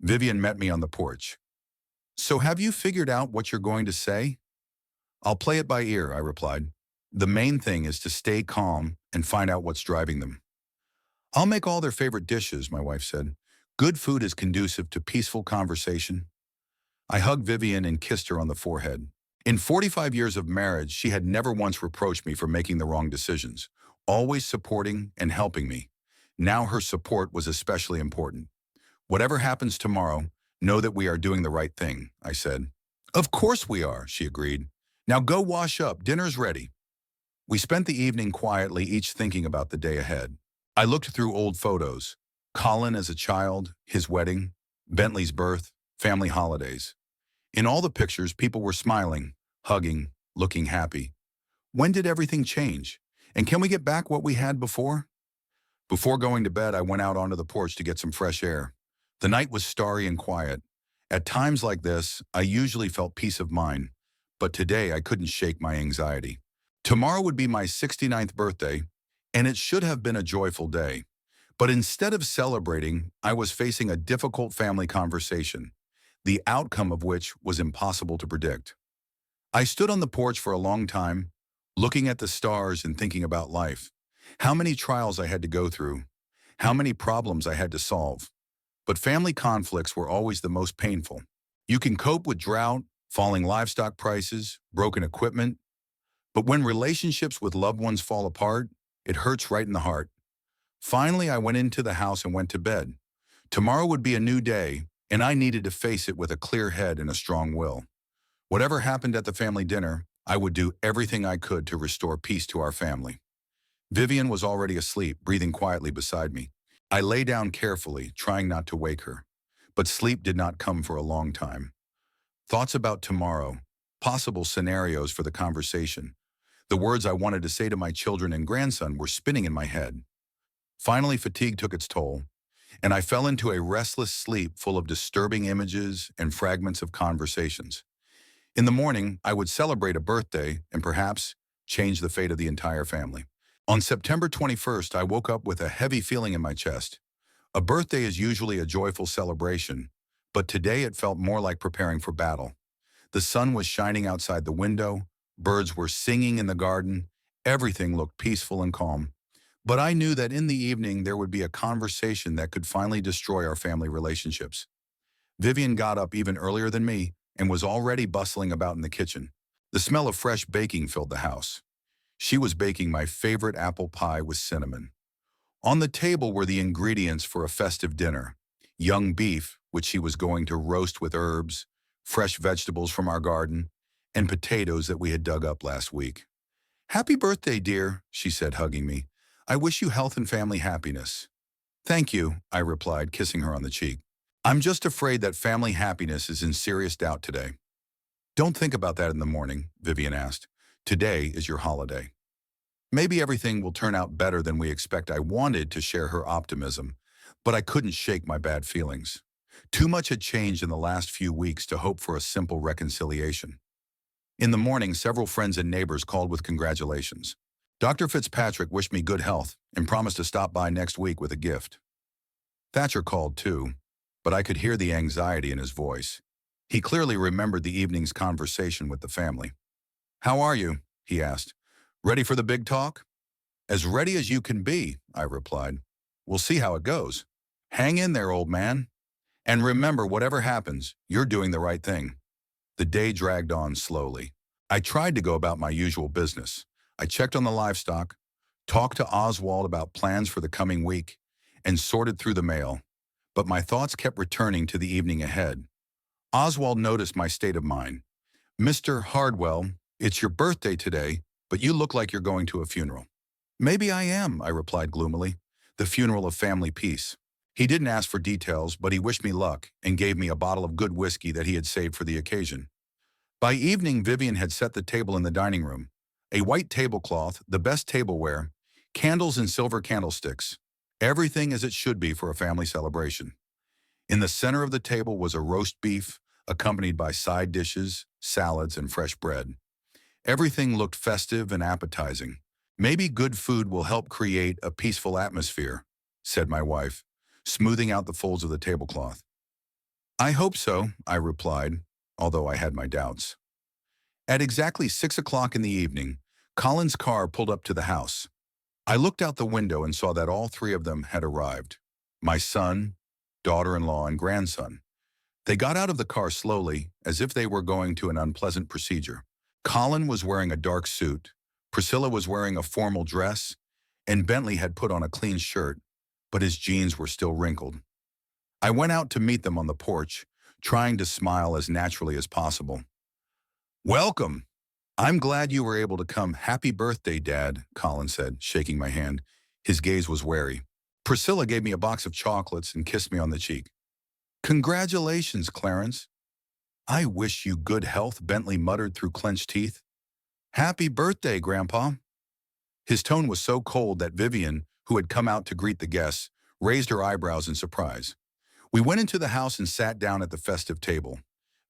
Vivian met me on the porch. So have you figured out what you're going to say? I'll play it by ear, I replied. The main thing is to stay calm and find out what's driving them. I'll make all their favorite dishes, my wife said. Good food is conducive to peaceful conversation. I hugged Vivian and kissed her on the forehead. In 45 years of marriage, she had never once reproached me for making the wrong decisions, always supporting and helping me. Now her support was especially important. Whatever happens tomorrow, know that we are doing the right thing, I said. Of course we are, she agreed. Now go wash up, dinner's ready. We spent the evening quietly, each thinking about the day ahead. I looked through old photos. Colin as a child, his wedding, Bentley's birth, family holidays. In all the pictures, people were smiling, hugging, looking happy. When did everything change? And can we get back what we had before? Before going to bed, I went out onto the porch to get some fresh air. The night was starry and quiet. At times like this, I usually felt peace of mind, but today I couldn't shake my anxiety. Tomorrow would be my 69th birthday, and it should have been a joyful day. But instead of celebrating, I was facing a difficult family conversation, the outcome of which was impossible to predict. I stood on the porch for a long time, looking at the stars and thinking about life. How many trials I had to go through, how many problems I had to solve. But family conflicts were always the most painful. You can cope with drought, falling livestock prices, broken equipment, but when relationships with loved ones fall apart, it hurts right in the heart. Finally, I went into the house and went to bed. Tomorrow would be a new day, and I needed to face it with a clear head and a strong will. Whatever happened at the family dinner, I would do everything I could to restore peace to our family. Vivian was already asleep, breathing quietly beside me. I lay down carefully, trying not to wake her. But sleep did not come for a long time. Thoughts about tomorrow, possible scenarios for the conversation, the words I wanted to say to my children and grandson were spinning in my head. Finally, fatigue took its toll, and I fell into a restless sleep full of disturbing images and fragments of conversations. In the morning, I would celebrate a birthday and perhaps change the fate of the entire family. On September 21st, I woke up with a heavy feeling in my chest. A birthday is usually a joyful celebration, but today it felt more like preparing for battle. The sun was shining outside the window, birds were singing in the garden, everything looked peaceful and calm. But I knew that in the evening there would be a conversation that could finally destroy our family relationships. Vivian got up even earlier than me and was already bustling about in the kitchen. The smell of fresh baking filled the house. She was baking my favorite apple pie with cinnamon. On the table were the ingredients for a festive dinner: young beef, which she was going to roast with herbs, fresh vegetables from our garden, and potatoes that we had dug up last week. "Happy birthday, dear," she said, hugging me. "I wish you health and family happiness." "Thank you," I replied, kissing her on the cheek. "I'm just afraid that family happiness is in serious doubt today." "Don't think about that in the morning," Vivian asked. "Today is your holiday." Maybe everything will turn out better than we expect. I wanted to share her optimism, but I couldn't shake my bad feelings. Too much had changed in the last few weeks to hope for a simple reconciliation. In the morning, several friends and neighbors called with congratulations. Dr. Fitzpatrick wished me good health and promised to stop by next week with a gift. Thatcher called too, but I could hear the anxiety in his voice. He clearly remembered the evening's conversation with the family. "How are you?" he asked. "Ready for the big talk?" "As ready as you can be," I replied. "We'll see how it goes. Hang in there, old man. And remember, whatever happens, you're doing the right thing." The day dragged on slowly. I tried to go about my usual business. I checked on the livestock, talked to Oswald about plans for the coming week, and sorted through the mail. But my thoughts kept returning to the evening ahead. Oswald noticed my state of mind. "Mr. Hardwell, it's your birthday today, but you look like you're going to a funeral." "Maybe I am," I replied gloomily. "The funeral of family peace." He didn't ask for details, but he wished me luck and gave me a bottle of good whiskey that he had saved for the occasion. By evening, Vivian had set the table in the dining room. A white tablecloth, the best tableware, candles and silver candlesticks. Everything as it should be for a family celebration. In the center of the table was a roast beef, accompanied by side dishes, salads, and fresh bread. Everything looked festive and appetizing. "Maybe good food will help create a peaceful atmosphere," said my wife, smoothing out the folds of the tablecloth. "I hope so," I replied, although I had my doubts. At exactly 6 o'clock in the evening, Colin's car pulled up to the house. I looked out the window and saw that all three of them had arrived. My son, daughter-in-law, and grandson. They got out of the car slowly, as if they were going to an unpleasant procedure. Colin was wearing a dark suit, Priscilla was wearing a formal dress, and Bentley had put on a clean shirt, but his jeans were still wrinkled. I went out to meet them on the porch, trying to smile as naturally as possible. "Welcome. I'm glad you were able to come. Happy birthday, Dad," Colin said, shaking my hand. His gaze was wary. Priscilla gave me a box of chocolates and kissed me on the cheek. "Congratulations, Clarence." "I wish you good health," Bentley muttered through clenched teeth. "Happy birthday, Grandpa." His tone was so cold that Vivian, who had come out to greet the guests, raised her eyebrows in surprise. We went into the house and sat down at the festive table.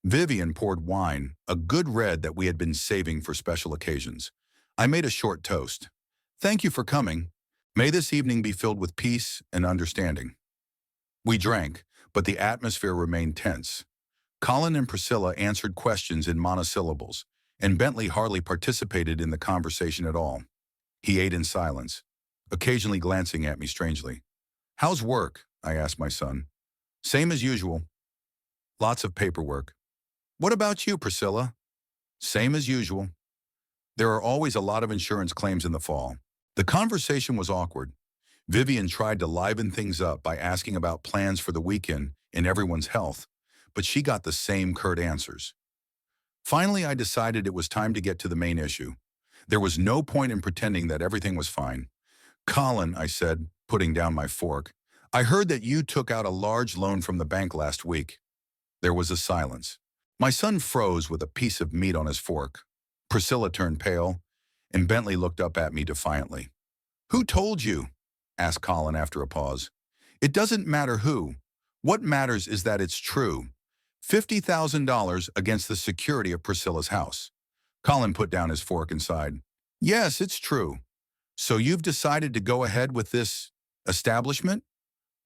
Vivian poured wine, a good red that we had been saving for special occasions. I made a short toast. "Thank you for coming. May this evening be filled with peace and understanding." We drank, but the atmosphere remained tense. Colin and Priscilla answered questions in monosyllables, and Bentley hardly participated in the conversation at all. He ate in silence, occasionally glancing at me strangely. "How's work?" I asked my son. "Same as usual. Lots of paperwork." "What about you, Priscilla?" "Same as usual. There are always a lot of insurance claims in the fall." The conversation was awkward. Vivian tried to liven things up by asking about plans for the weekend and everyone's health, but she got the same curt answers. Finally, I decided it was time to get to the main issue. There was no point in pretending that everything was fine. "Colin," I said, putting down my fork, "I heard that you took out a large loan from the bank last week." There was a silence. My son froze with a piece of meat on his fork. Priscilla turned pale, and Bentley looked up at me defiantly. "Who told you?" asked Colin after a pause. "It doesn't matter who. What matters is that it's true. $50,000 against the security of Priscilla's house." Colin put down his fork and sighed. "Yes, it's true. So you've decided to go ahead with this establishment?"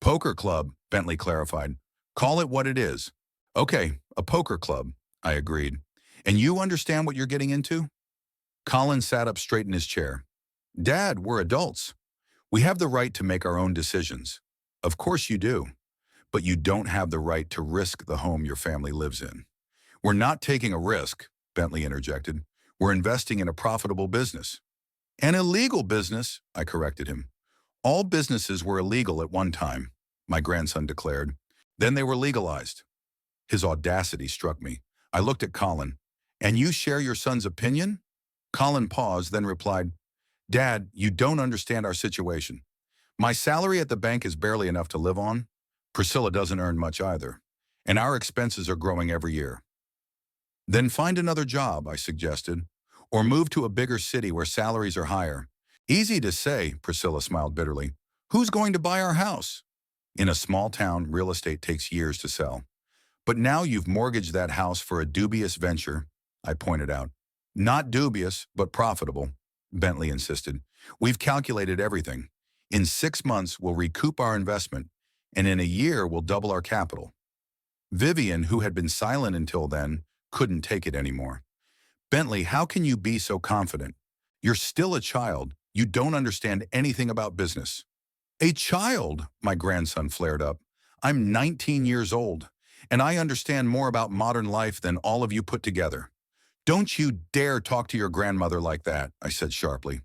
"Poker club," Bentley clarified. "Call it what it is." "Okay, a poker club," I agreed. "And you understand what you're getting into?" Colin sat up straight in his chair. "Dad, we're adults. We have the right to make our own decisions." "Of course you do. But you don't have the right to risk the home your family lives in." "We're not taking a risk," Bentley interjected. "We're investing in a profitable business." "An illegal business," I corrected him. "All businesses were illegal at one time," my grandson declared. "Then they were legalized." His audacity struck me. I looked at Colin. "And you share your son's opinion?" Colin paused, then replied, "Dad, you don't understand our situation. My salary at the bank is barely enough to live on. Priscilla doesn't earn much either, and our expenses are growing every year." "Then find another job," I suggested, "or move to a bigger city where salaries are higher. Easy to say, Priscilla smiled bitterly. Who's going to buy our house? In a small town, real estate takes years to sell. But now you've mortgaged that house for a dubious venture, I pointed out. Not dubious, but profitable, Bentley insisted. We've calculated everything. In 6 months, we'll recoup our investment, and in a year, we'll double our capital. Vivian, who had been silent until then, couldn't take it anymore. Bentley, how can you be so confident? You're still a child. You don't understand anything about business. A child, my grandson flared up. I'm 19 years old, and I understand more about modern life than all of you put together. Don't you dare talk to your grandmother like that, I said sharply.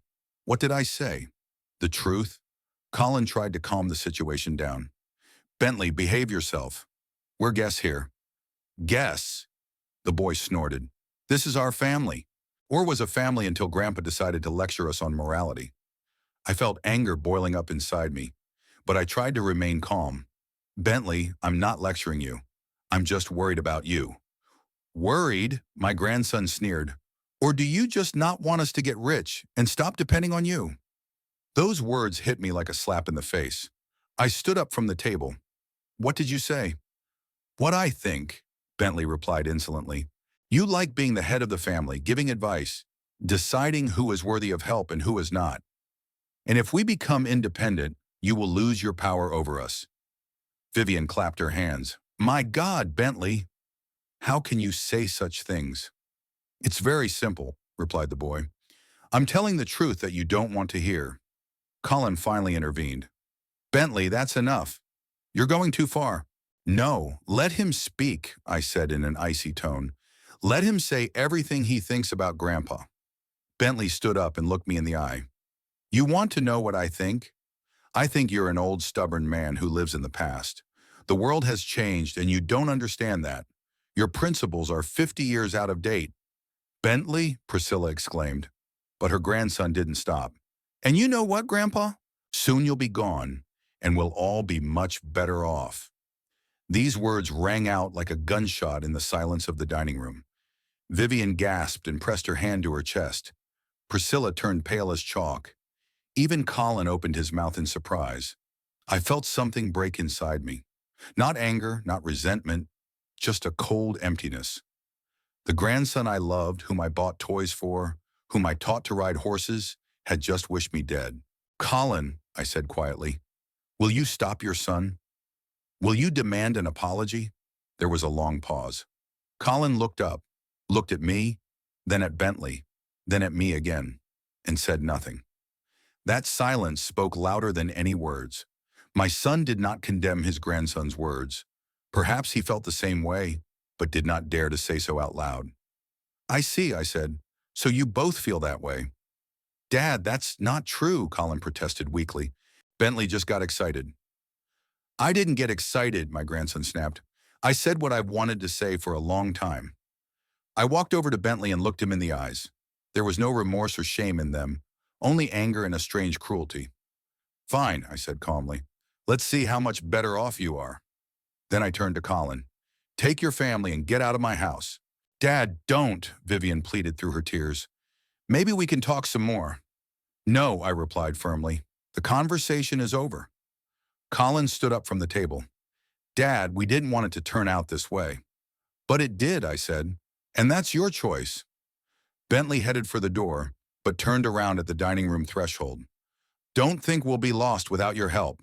What did I say? The truth? Colin tried to calm the situation down. Bentley, behave yourself. We're guests here. Guests? The boy snorted. This is our family. Or was a family until Grandpa decided to lecture us on morality. I felt anger boiling up inside me, but I tried to remain calm. Bentley, I'm not lecturing you. I'm just worried about you. Worried? My grandson sneered. Or do you just not want us to get rich and stop depending on you? Those words hit me like a slap in the face. I stood up from the table. What did you say? What I think, Bentley replied insolently. You like being the head of the family, giving advice, deciding who is worthy of help and who is not. And if we become independent, you will lose your power over us. Vivian clapped her hands. My God, Bentley! How can you say such things? It's very simple, replied the boy. I'm telling the truth that you don't want to hear. Colin finally intervened. Bentley, that's enough. You're going too far. No, let him speak, I said in an icy tone. Let him say everything he thinks about Grandpa. Bentley stood up and looked me in the eye. You want to know what I think? I think you're an old, stubborn man who lives in the past. The world has changed and you don't understand that. Your principles are 50 years out of date. Bentley, Priscilla exclaimed. But her grandson didn't stop. And you know what, Grandpa? Soon you'll be gone, and we'll all be much better off. These words rang out like a gunshot in the silence of the dining room. Vivian gasped and pressed her hand to her chest. Priscilla turned pale as chalk. Even Colin opened his mouth in surprise. I felt something break inside me. Not anger, not resentment, just a cold emptiness. The grandson I loved, whom I bought toys for, whom I taught to ride horses, had just wished me dead. Colin, I said quietly, will you stop your son? Will you demand an apology? There was a long pause. Colin looked up, looked at me, then at Bentley, then at me again, and said nothing. That silence spoke louder than any words. My son did not condemn his grandson's words. Perhaps he felt the same way, but did not dare to say so out loud. I see, I said. So you both feel that way. Dad, that's not true, Colin protested weakly. Bentley just got excited. I didn't get excited, my grandson snapped. I said what I've wanted to say for a long time. I walked over to Bentley and looked him in the eyes. There was no remorse or shame in them, only anger and a strange cruelty. Fine, I said calmly. Let's see how much better off you are. Then I turned to Colin. Take your family and get out of my house. Dad, don't, Vivian pleaded through her tears. Maybe we can talk some more. No, I replied firmly. The conversation is over. Colin stood up from the table. Dad, we didn't want it to turn out this way. But it did, I said. And that's your choice. Bentley headed for the door, but turned around at the dining room threshold. Don't think we'll be lost without your help.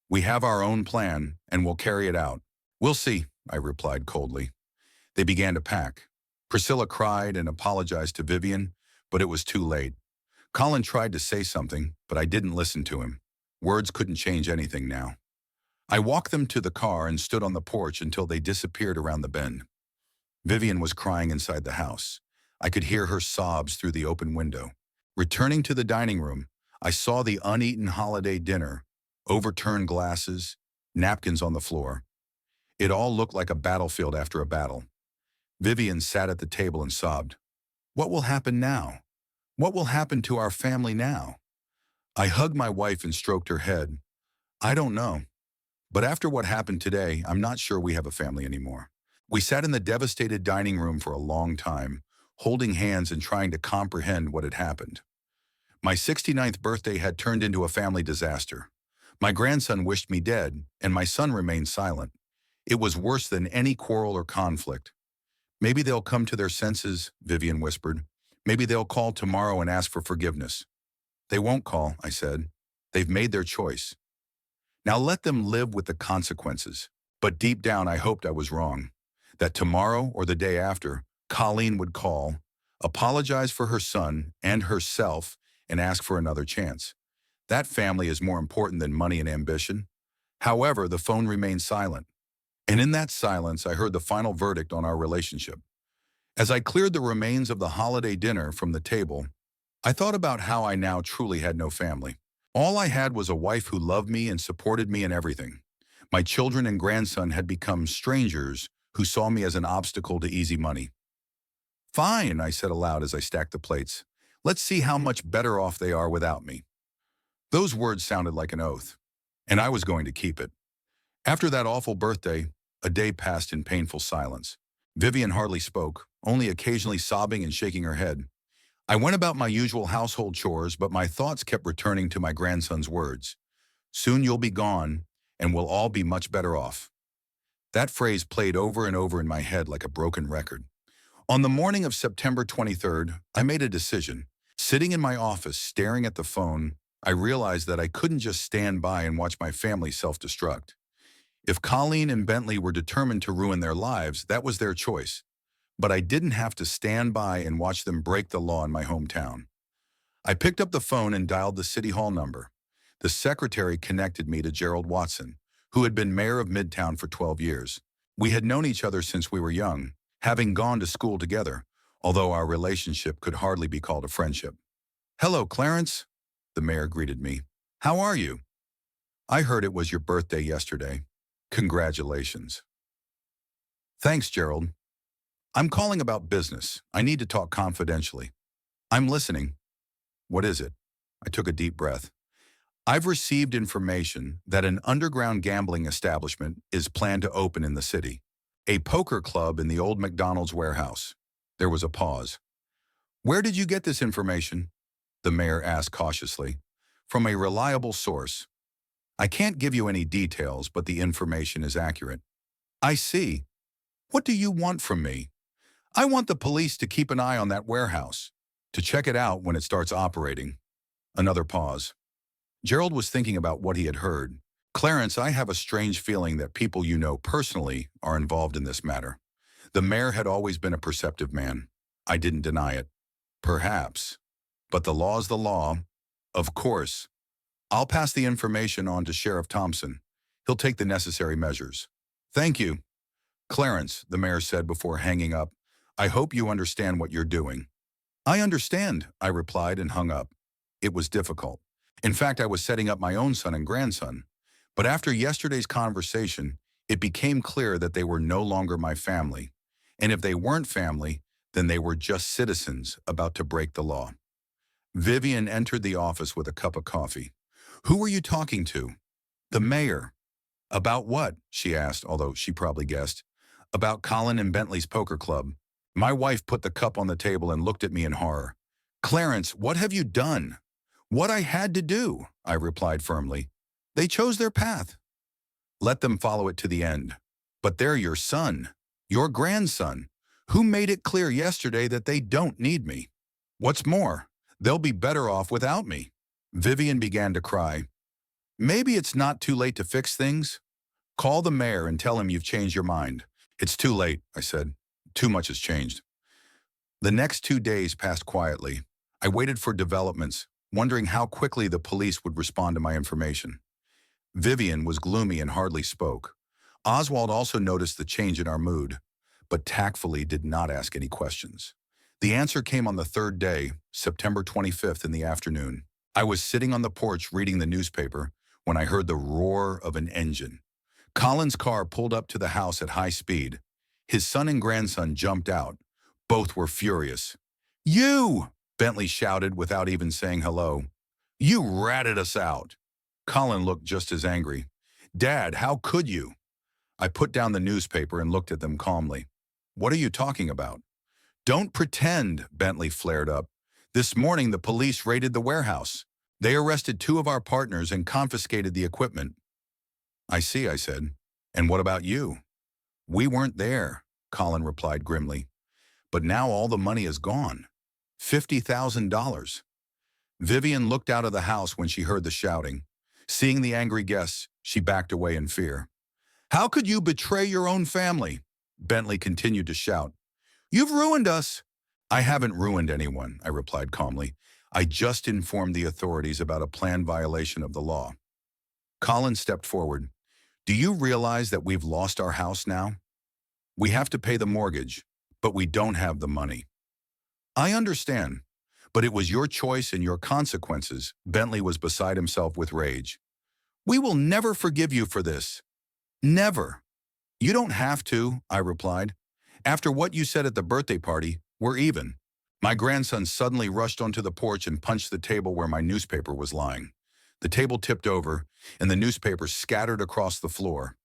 We have our own plan, and we'll carry it out. We'll see, I replied coldly. They began to pack. Priscilla cried and apologized to Vivian, but it was too late. Colin tried to say something, but I didn't listen to him. Words couldn't change anything now. I walked them to the car and stood on the porch until they disappeared around the bend. Vivian was crying inside the house. I could hear her sobs through the open window. Returning to the dining room, I saw the uneaten holiday dinner, overturned glasses, napkins on the floor. It all looked like a battlefield after a battle. Vivian sat at the table and sobbed. What will happen now? What will happen to our family now? I hugged my wife and stroked her head. I don't know. But after what happened today, I'm not sure we have a family anymore. We sat in the devastated dining room for a long time, holding hands and trying to comprehend what had happened. My 69th birthday had turned into a family disaster. My grandson wished me dead, and my son remained silent. It was worse than any quarrel or conflict. Maybe they'll come to their senses, Vivian whispered. Maybe they'll call tomorrow and ask for forgiveness. They won't call, I said. They've made their choice. Now let them live with the consequences. But deep down, I hoped I was wrong. That tomorrow or the day after, Colleen would call, apologize for her son and herself, and ask for another chance. That family is more important than money and ambition. However, the phone remained silent. And in that silence, I heard the final verdict on our relationship. As I cleared the remains of the holiday dinner from the table, I thought about how I now truly had no family. All I had was a wife who loved me and supported me in everything. My children and grandson had become strangers who saw me as an obstacle to easy money. Fine, I said aloud as I stacked the plates. Let's see how much better off they are without me. Those words sounded like an oath, and I was going to keep it. After that awful birthday, a day passed in painful silence. Vivian hardly spoke, only occasionally sobbing and shaking her head. I went about my usual household chores, but my thoughts kept returning to my grandson's words. Soon you'll be gone, and we'll all be much better off. That phrase played over and over in my head like a broken record. On the morning of September 23rd, I made a decision. Sitting in my office, staring at the phone, I realized that I couldn't just stand by and watch my family self-destruct. If Colleen and Bentley were determined to ruin their lives, that was their choice. But I didn't have to stand by and watch them break the law in my hometown. I picked up the phone and dialed the City Hall number. The secretary connected me to Gerald Watson, who had been mayor of Midtown for 12 years. We had known each other since we were young, having gone to school together, although our relationship could hardly be called a friendship. "Hello, Clarence," the mayor greeted me. "How are you? I heard it was your birthday yesterday. Congratulations." "Thanks, Gerald. I'm calling about business. I need to talk confidentially." "I'm listening." "What is it?" I took a deep breath. "I've received information that an underground gambling establishment is planned to open in the city. A poker club in the old McDonald's warehouse." There was a pause. "Where did you get this information?" the mayor asked cautiously. "From a reliable source. I can't give you any details, but the information is accurate." "I see. What do you want from me?" "I want the police to keep an eye on that warehouse, to check it out when it starts operating." Another pause. Gerald was thinking about what he had heard. "Clarence, I have a strange feeling that people you know personally are involved in this matter." The mayor had always been a perceptive man. I didn't deny it. "Perhaps. But the law's the law. Of course. I'll pass the information on to Sheriff Thompson. He'll take the necessary measures." "Thank you." "Clarence," the mayor said before hanging up, "I hope you understand what you're doing." "I understand," I replied and hung up. It was difficult. In fact, I was setting up my own son and grandson. But after yesterday's conversation, it became clear that they were no longer my family. And if they weren't family, then they were just citizens about to break the law. Vivian entered the office with a cup of coffee. "Who were you talking to?" "The mayor." "About what?" she asked, although she probably guessed. "About Colin and Bentley's poker club." My wife put the cup on the table and looked at me in horror. "Clarence, what have you done?" "What I had to do," I replied firmly. "They chose their path. Let them follow it to the end. But they're your son, your grandson, who made it clear yesterday that they don't need me. What's more, they'll be better off without me." Vivian began to cry. "Maybe it's not too late to fix things. Call the mayor and tell him you've changed your mind." "It's too late," I said. "Too much has changed." The next 2 days passed quietly. I waited for developments, wondering how quickly the police would respond to my information. Vivian was gloomy and hardly spoke. Oswald also noticed the change in our mood, but tactfully did not ask any questions. The answer came on the third day, September 25th in the afternoon. I was sitting on the porch reading the newspaper when I heard the roar of an engine. Colin's car pulled up to the house at high speed. His son and grandson jumped out. Both were furious. "You!" Bentley shouted without even saying hello. "You ratted us out." Colin looked just as angry. "Dad, how could you?" I put down the newspaper and looked at them calmly. "What are you talking about?" "Don't pretend," Bentley flared up. This morning, the police raided the warehouse. They arrested 2 of our partners and confiscated the equipment. I see, I said. And what about you? We weren't there, Colin replied grimly. But now all the money is gone. $50,000. Vivian looked out of the house when she heard the shouting. Seeing the angry guests, she backed away in fear. How could you betray your own family? Bentley continued to shout. You've ruined us. I haven't ruined anyone, I replied calmly. I just informed the authorities about a planned violation of the law. Colin stepped forward. Do you realize that we've lost our house now? We have to pay the mortgage, but we don't have the money. I understand, but it was your choice and your consequences. Bentley was beside himself with rage. We will never forgive you for this. Never. You don't have to, I replied. After what you said at the birthday party, we're even. My grandson suddenly rushed onto the porch and punched the table where my newspaper was lying. The table tipped over, and the newspaper scattered across the floor.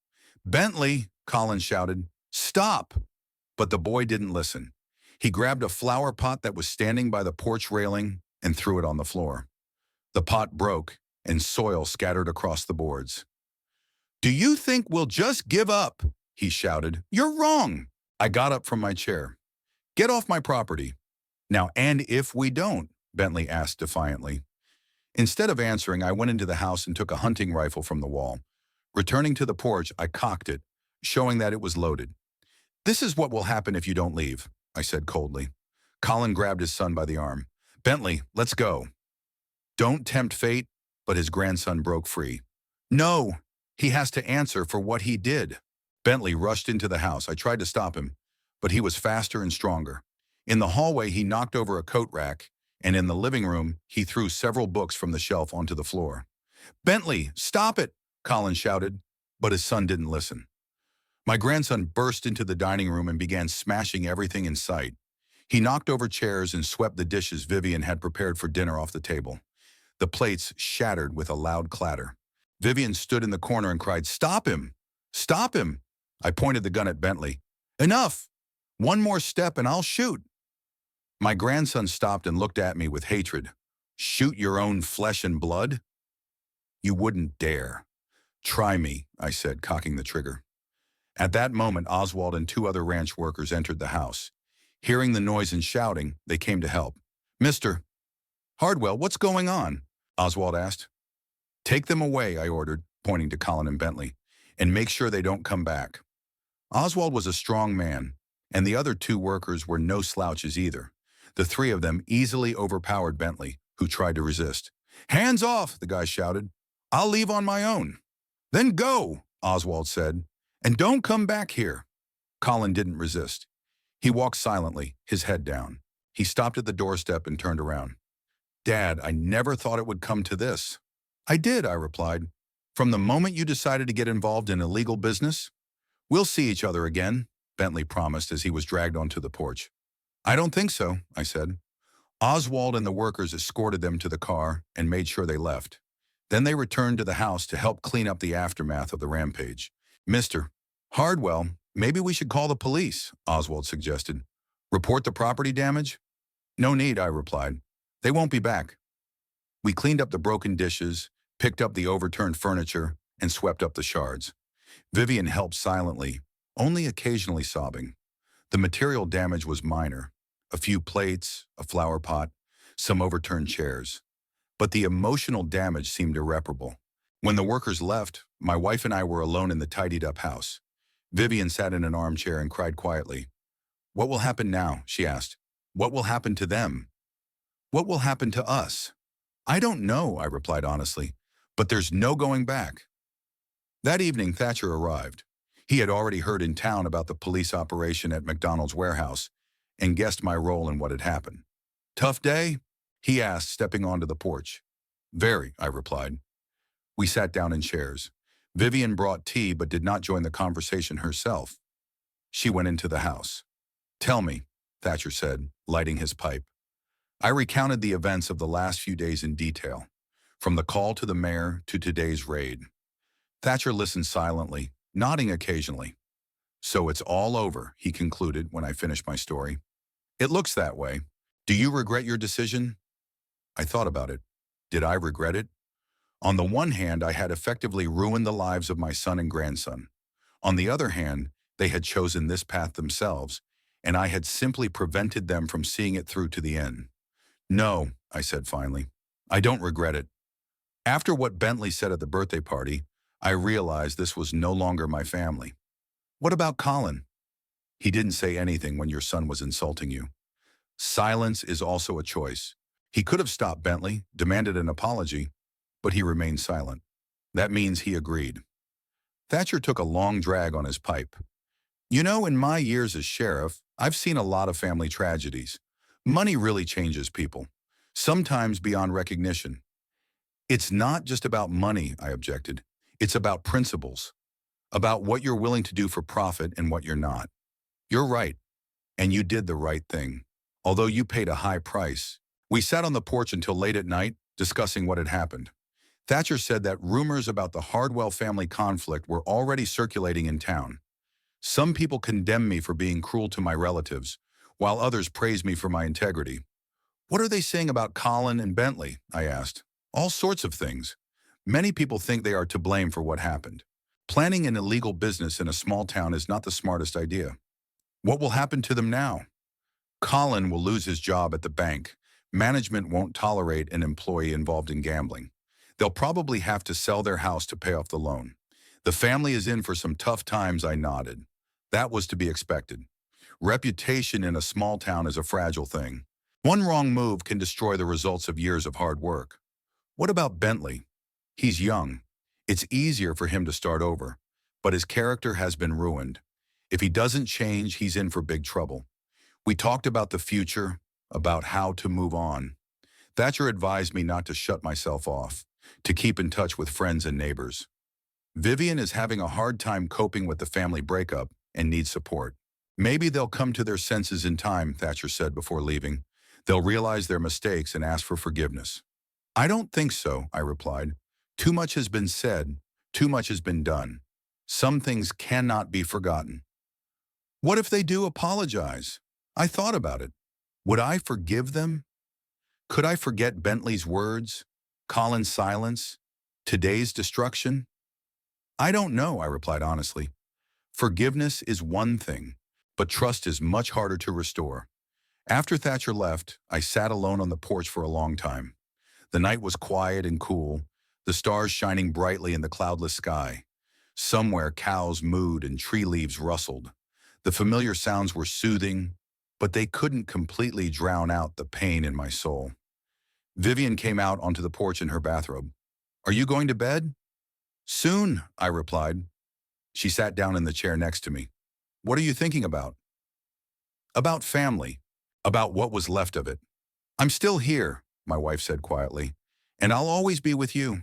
Bentley, Colin shouted, stop! But the boy didn't listen. He grabbed a flower pot that was standing by the porch railing and threw it on the floor. The pot broke, and soil scattered across the boards. Do you think we'll just give up? He shouted. You're wrong. I got up from my chair. Get off my property. Now, and if we don't? Bentley asked defiantly. Instead of answering, I went into the house and took a hunting rifle from the wall. Returning to the porch, I cocked it, showing that it was loaded. This is what will happen if you don't leave, I said coldly. Colin grabbed his son by the arm. Bentley, let's go. Don't tempt fate, but his grandson broke free. No, he has to answer for what he did. Bentley rushed into the house. I tried to stop him, but he was faster and stronger. In the hallway, he knocked over a coat rack, and in the living room, he threw several books from the shelf onto the floor. Bentley, stop it, Colin shouted, but his son didn't listen. My grandson burst into the dining room and began smashing everything in sight. He knocked over chairs and swept the dishes Vivian had prepared for dinner off the table. The plates shattered with a loud clatter. Vivian stood in the corner and cried, Stop him! Stop him! I pointed the gun at Bentley. Enough! One more step and I'll shoot. My grandson stopped and looked at me with hatred. Shoot your own flesh and blood? You wouldn't dare. Try me, I said, cocking the trigger. At that moment, Oswald and 2 other ranch workers entered the house. Hearing the noise and shouting, they came to help. Mr. Hardwell, what's going on? Oswald asked. Take them away, I ordered, pointing to Colin and Bentley, and make sure they don't come back. Oswald was a strong man, and the other 2 workers were no slouches either. The 3 of them easily overpowered Bentley, who tried to resist. Hands off, the guy shouted. I'll leave on my own. Then go, Oswald said, and don't come back here. Colin didn't resist. He walked silently, his head down. He stopped at the doorstep and turned around. Dad, I never thought it would come to this. I did, I replied. From the moment you decided to get involved in illegal business, we'll see each other again, Bentley promised as he was dragged onto the porch. I don't think so, I said. Oswald and the workers escorted them to the car and made sure they left. Then they returned to the house to help clean up the aftermath of the rampage. Mr. Hardwell, maybe we should call the police, Oswald suggested. Report the property damage? No need, I replied. They won't be back. We cleaned up the broken dishes, picked up the overturned furniture, and swept up the shards. Vivian helped silently, only occasionally sobbing. The material damage was minor. A few plates, a flower pot, some overturned chairs. But the emotional damage seemed irreparable. When the workers left, my wife and I were alone in the tidied-up house. Vivian sat in an armchair and cried quietly. What will happen now? She asked. What will happen to them? What will happen to us? I don't know, I replied honestly, but there's no going back. That evening, Thatcher arrived. He had already heard in town about the police operation at McDonald's warehouse and guessed my role in what had happened. Tough day? He asked, stepping onto the porch. Very, I replied. We sat down in chairs. Vivian brought tea but did not join the conversation herself. She went into the house. Tell me, Thatcher said, lighting his pipe. I recounted the events of the last few days in detail, from the call to the mayor to today's raid. Thatcher listened silently, nodding occasionally. So it's all over, he concluded when I finished my story. It looks that way. Do you regret your decision? I thought about it. Did I regret it? On the one hand, I had effectively ruined the lives of my son and grandson. On the other hand, they had chosen this path themselves, and I had simply prevented them from seeing it through to the end. No, I said finally. I don't regret it. After what Bentley said at the birthday party, I realized this was no longer my family. What about Colin? He didn't say anything when your son was insulting you. Silence is also a choice. He could have stopped Bentley, demanded an apology, but he remained silent. That means he agreed. Thatcher took a long drag on his pipe. You know, in my years as sheriff, I've seen a lot of family tragedies. Money really changes people, sometimes beyond recognition. It's not just about money, I objected. It's about principles, about what you're willing to do for profit and what you're not. You're right, and you did the right thing, although you paid a high price. We sat on the porch until late at night, discussing what had happened. Thatcher said that rumors about the Hardwell family conflict were already circulating in town. Some people condemned me for being cruel to my relatives, while others praised me for my integrity. What are they saying about Colin and Bentley? I asked. All sorts of things. Many people think they are to blame for what happened. Planning an illegal business in a small town is not the smartest idea. What will happen to them now? Colin will lose his job at the bank. Management won't tolerate an employee involved in gambling. They'll probably have to sell their house to pay off the loan. The family is in for some tough times, I nodded. That was to be expected. Reputation in a small town is a fragile thing. One wrong move can destroy the results of years of hard work. What about Bentley? He's young. It's easier for him to start over, but his character has been ruined. If he doesn't change, he's in for big trouble. We talked about the future, about how to move on. Thatcher advised me not to shut myself off, to keep in touch with friends and neighbors. Vivian is having a hard time coping with the family breakup and needs support. Maybe they'll come to their senses in time, Thatcher said before leaving. They'll realize their mistakes and ask for forgiveness. I don't think so, I replied. Too much has been said, too much has been done. Some things cannot be forgotten. What if they do apologize? I thought about it. Would I forgive them? Could I forget Bentley's words, Colin's silence, today's destruction? I don't know, I replied honestly. Forgiveness is one thing, but trust is much harder to restore. After Thatcher left, I sat alone on the porch for a long time. The night was quiet and cool, the stars shining brightly in the cloudless sky. Somewhere cows mooed and tree leaves rustled. The familiar sounds were soothing, but they couldn't completely drown out the pain in my soul. Vivian came out onto the porch in her bathrobe. Are you going to bed? Soon, I replied. She sat down in the chair next to me. What are you thinking about? About family, about what was left of it. I'm still here, my wife said quietly, and I'll always be with you.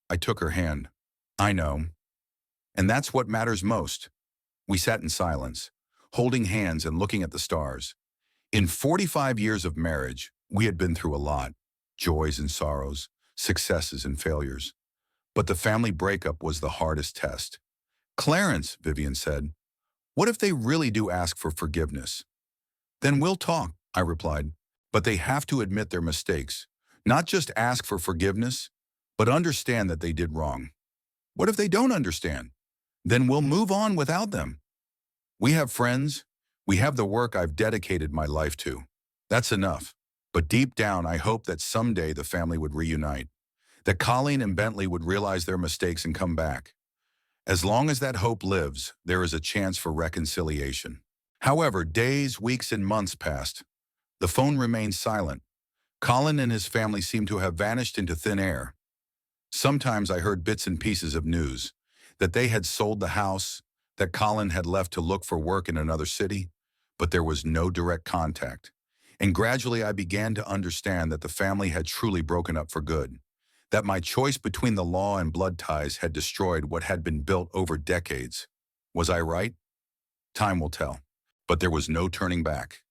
I took her hand. I know. And that's what matters most. We sat in silence, holding hands and looking at the stars. In 45 years of marriage, we had been through a lot, joys and sorrows, successes and failures. But the family breakup was the hardest test. Clarence, Vivian said, what if they really do ask for forgiveness? Then we'll talk, I replied, but they have to admit their mistakes, not just ask for forgiveness, but understand that they did wrong. What if they don't understand? Then we'll move on without them. We have friends. We have the work I've dedicated my life to. That's enough. But deep down, I hope that someday the family would reunite, that Colleen and Bentley would realize their mistakes and come back. As long as that hope lives, there is a chance for reconciliation. However, days, weeks, and months passed. The phone remained silent. Colin and his family seemed to have vanished into thin air. Sometimes I heard bits and pieces of news, that they had sold the house, that Colin had left to look for work in another city, but there was no direct contact. And gradually I began to understand that the family had truly broken up for good, that my choice between the law and blood ties had destroyed what had been built over decades. Was I right? Time will tell. But there was no turning back.